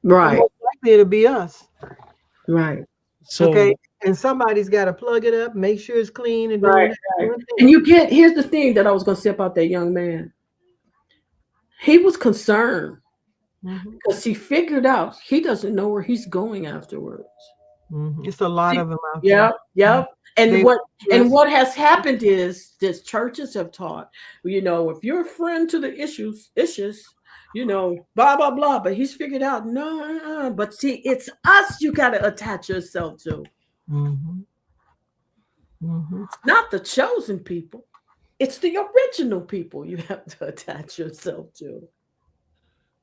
Right. Most likely it'll be us. Right. So, okay. And somebody's got to plug it up, make sure it's clean, and right. And here's the thing that I was going to say about that young man. He was concerned because he figured out he doesn't know where he's going afterwards. It's a lot of them out there. Yeah. And what has happened is this churches have taught, if you're a friend to the issues, blah, blah, blah. But he's figured out, no. But see, it's us you got to attach yourself to. It's not the chosen people. It's the original people you have to attach yourself to.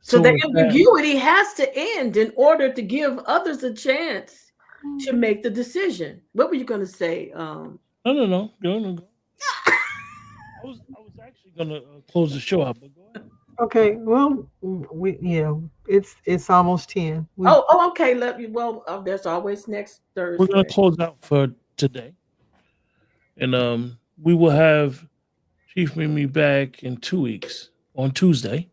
So the ambiguity has to end in order to give others a chance to make the decision. What were you going to say? No. Go. I was actually going to close the show out, but go ahead. Okay. Well, it's almost 10. Okay. There's always next Thursday. We're going to close out for today, and we will have Chief Mimi back in 2 weeks on Tuesday.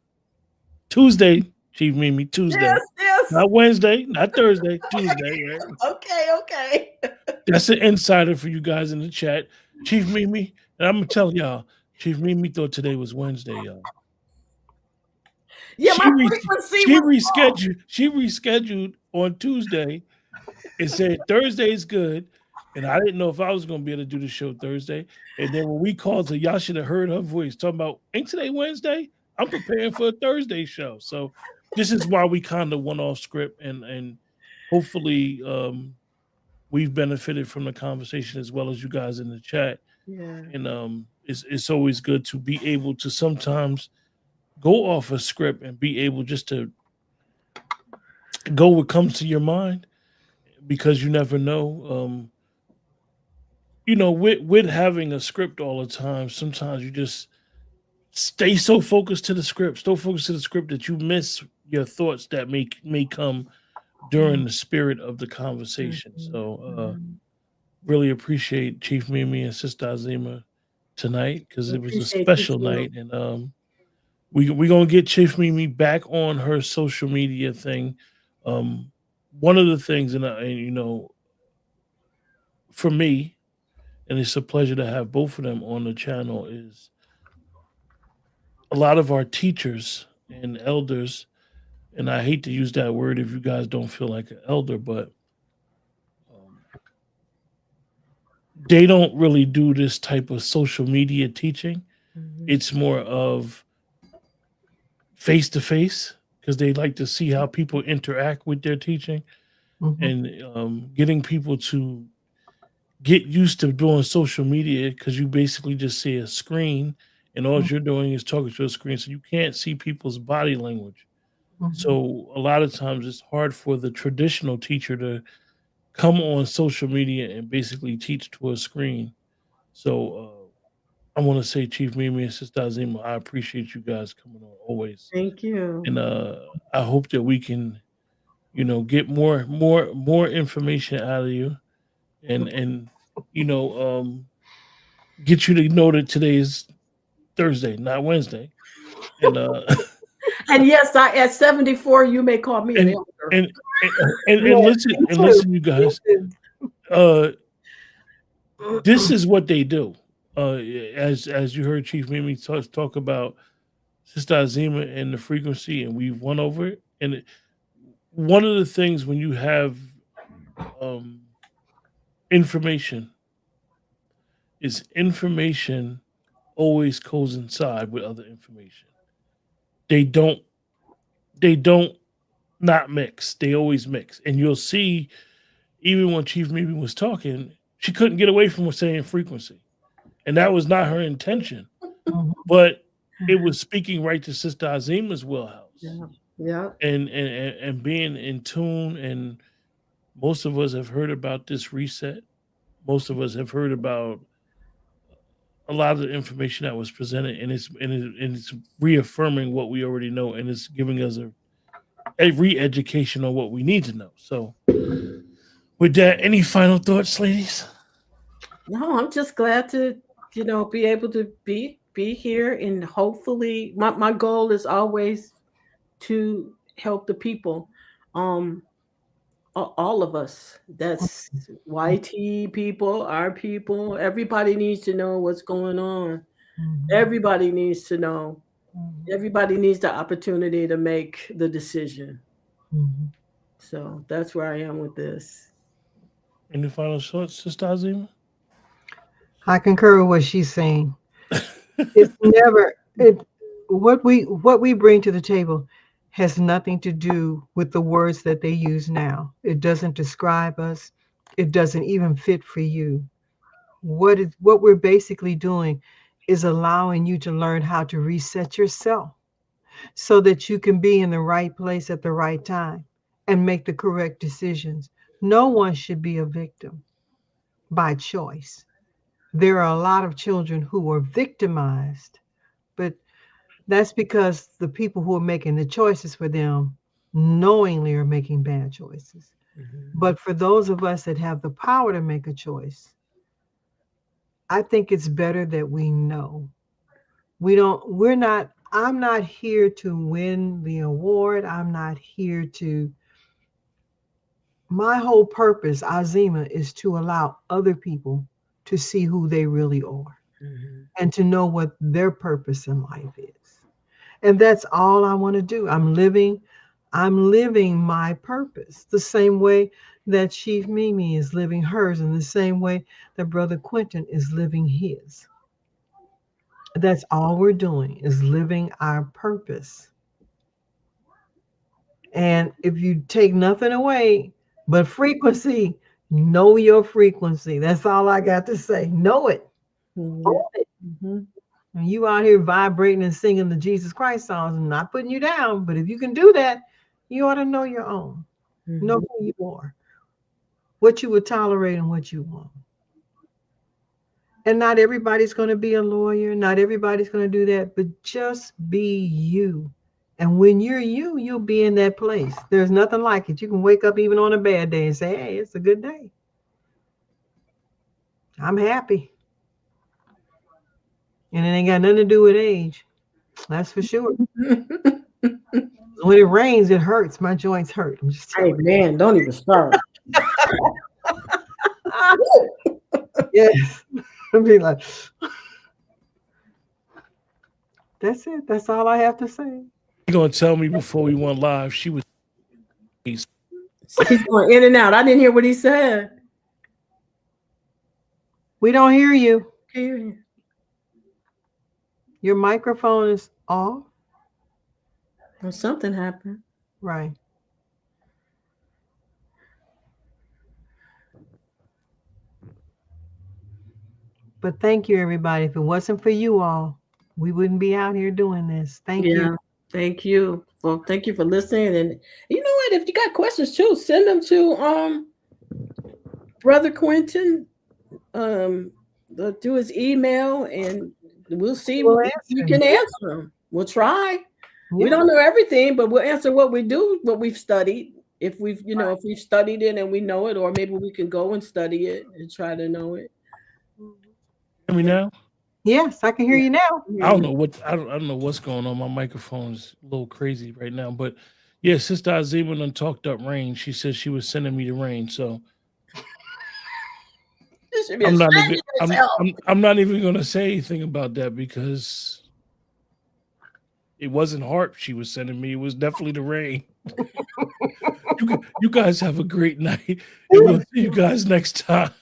Chief Mimi, Tuesday. Yes. Not Wednesday, not Thursday, Tuesday. Right? Okay. That's an insider for you guys in the chat. Chief Mimi, and I'm going to tell y'all, Chief Mimi thought today was Wednesday, y'all. Yeah, She rescheduled on Tuesday and said Thursday's good. And I didn't know if I was going to be able to do the show Thursday. And then when we called her, y'all should have heard her voice talking about, ain't today Wednesday? I'm preparing for a Thursday show. So this is why we kind of went off script, and hopefully we've benefited from the conversation as well as you guys in the chat. Yeah. And it's always good to be able to sometimes go off a script and be able just to go what comes to your mind, because you never know. With having a script all the time, sometimes you just stay so focused to the script, that you miss your thoughts that may come during the spirit of the conversation. So really appreciate Chief Mimi and Sister Azima tonight, because it was a Appreciate you special too. night. And we're gonna get Chief Mimi back on her social media thing. One of the things, for me, and it's a pleasure to have both of them on the channel, is a lot of our teachers and elders, and I hate to use that word if you guys don't feel like an elder, but they don't really do this type of social media teaching. It's more of face to face, because they like to see how people interact with their teaching, and getting people to get used to doing social media, because you basically just see a screen and all you're doing is talking to a screen, so you can't see people's body language. So a lot of times it's hard for the traditional teacher to come on social media and basically teach to a screen. So I want to say, Chief Mimi and Sister Azima, I appreciate you guys coming on always, Thank you. and I hope that we can, get more information out of you, and get you to know that today is Thursday, not Wednesday, and And yes, at 74, you may call me an and elder. and listen, you guys. This is what they do. As you heard Chief Mimi talk about Sister Azima and the frequency, and we've won over it. And one of the things when you have information always coincide with other information. They don't not mix. They always mix. And you'll see, even when Chief Mimi was talking, she couldn't get away from saying frequency. And that was not her intention. But it was speaking right to Sister Azima's wheelhouse. Yeah. And being in tune. And most of us have heard about this reset. Most of us have heard about a lot of the information that was presented, and it's reaffirming what we already know, and it's giving us a re-education on what we need to know. So with that, any final thoughts, ladies? No, I'm just glad to, be able to be here, and hopefully my goal is always to help the people. All of us. That's YT people, our people. Everybody needs to know what's going on. Everybody needs to know. Everybody needs the opportunity to make the decision. So that's where I am with this. Any final thoughts, Sister Azima? I concur with what she's saying. It's never what we bring to the table has nothing to do with the words that they use now. It doesn't describe us. It doesn't even fit for you. What we're basically doing is allowing you to learn how to reset yourself so that you can be in the right place at the right time and make the correct decisions. No one should be a victim by choice. There are a lot of children who are victimized, but that's because the people who are making the choices for them knowingly are making bad choices. But for those of us that have the power to make a choice, I think it's better that we know. I'm not here to win the award. My whole purpose, Azima, is to allow other people to see who they really are and to know what their purpose in life is. And that's all I want to do. I'm living my purpose the same way that Chief Mimi is living hers in the same way that Brother Quentin is living his. That's all we're doing, is living our purpose. And if you take nothing away but frequency, know your frequency. That's all I got to say. Know it. Own it. And you out here vibrating and singing the Jesus Christ songs, I'm not putting you down, but if you can do that, you ought to know your own. Know who you are, what you would tolerate and what you want. And not everybody's going to be a lawyer. Not everybody's going to do that, but just be you. And when you're you, you'll be in that place. There's nothing like it. You can wake up even on a bad day and say, hey, it's a good day. I'm happy. And it ain't got nothing to do with age. That's for sure. When it rains, it hurts. My joints hurt. I'm just Hey, man, don't even start. Yes. I'll be like, that's it. That's all I have to say. You're gonna tell me before we went live she was. He's going in and out. I didn't hear what he said. We don't hear you. Can't hear you. Your microphone is off. Well, something happened. Right. But thank you, everybody. If it wasn't for you all, we wouldn't be out here doing this. Thank you. Thank you. Well, thank you for listening. And you know what? If you got questions too, send them to Brother Quentin. Do his email, and we'll see if you can answer them. We'll try. Yeah. We don't know everything, but we'll answer what we do, what we've studied. If we've, if we've studied it and we know it, or maybe we can go and study it and try to know it. Hear me now? Yes, I can hear you now. I don't know what's going on. My microphone's a little crazy right now, but yeah, Sister Azima done talked up rain. She said she was sending me the rain, so I'm not even going to say anything about that because it wasn't harp she was sending me. It was definitely the rain. You guys have a great night, and we'll see you guys next time.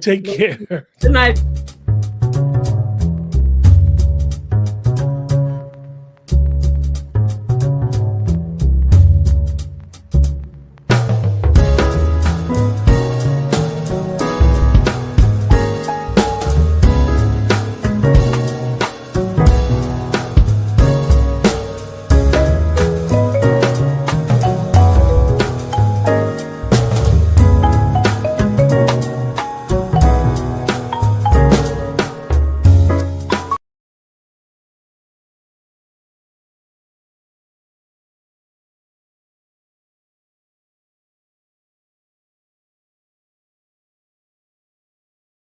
Take care. Good night.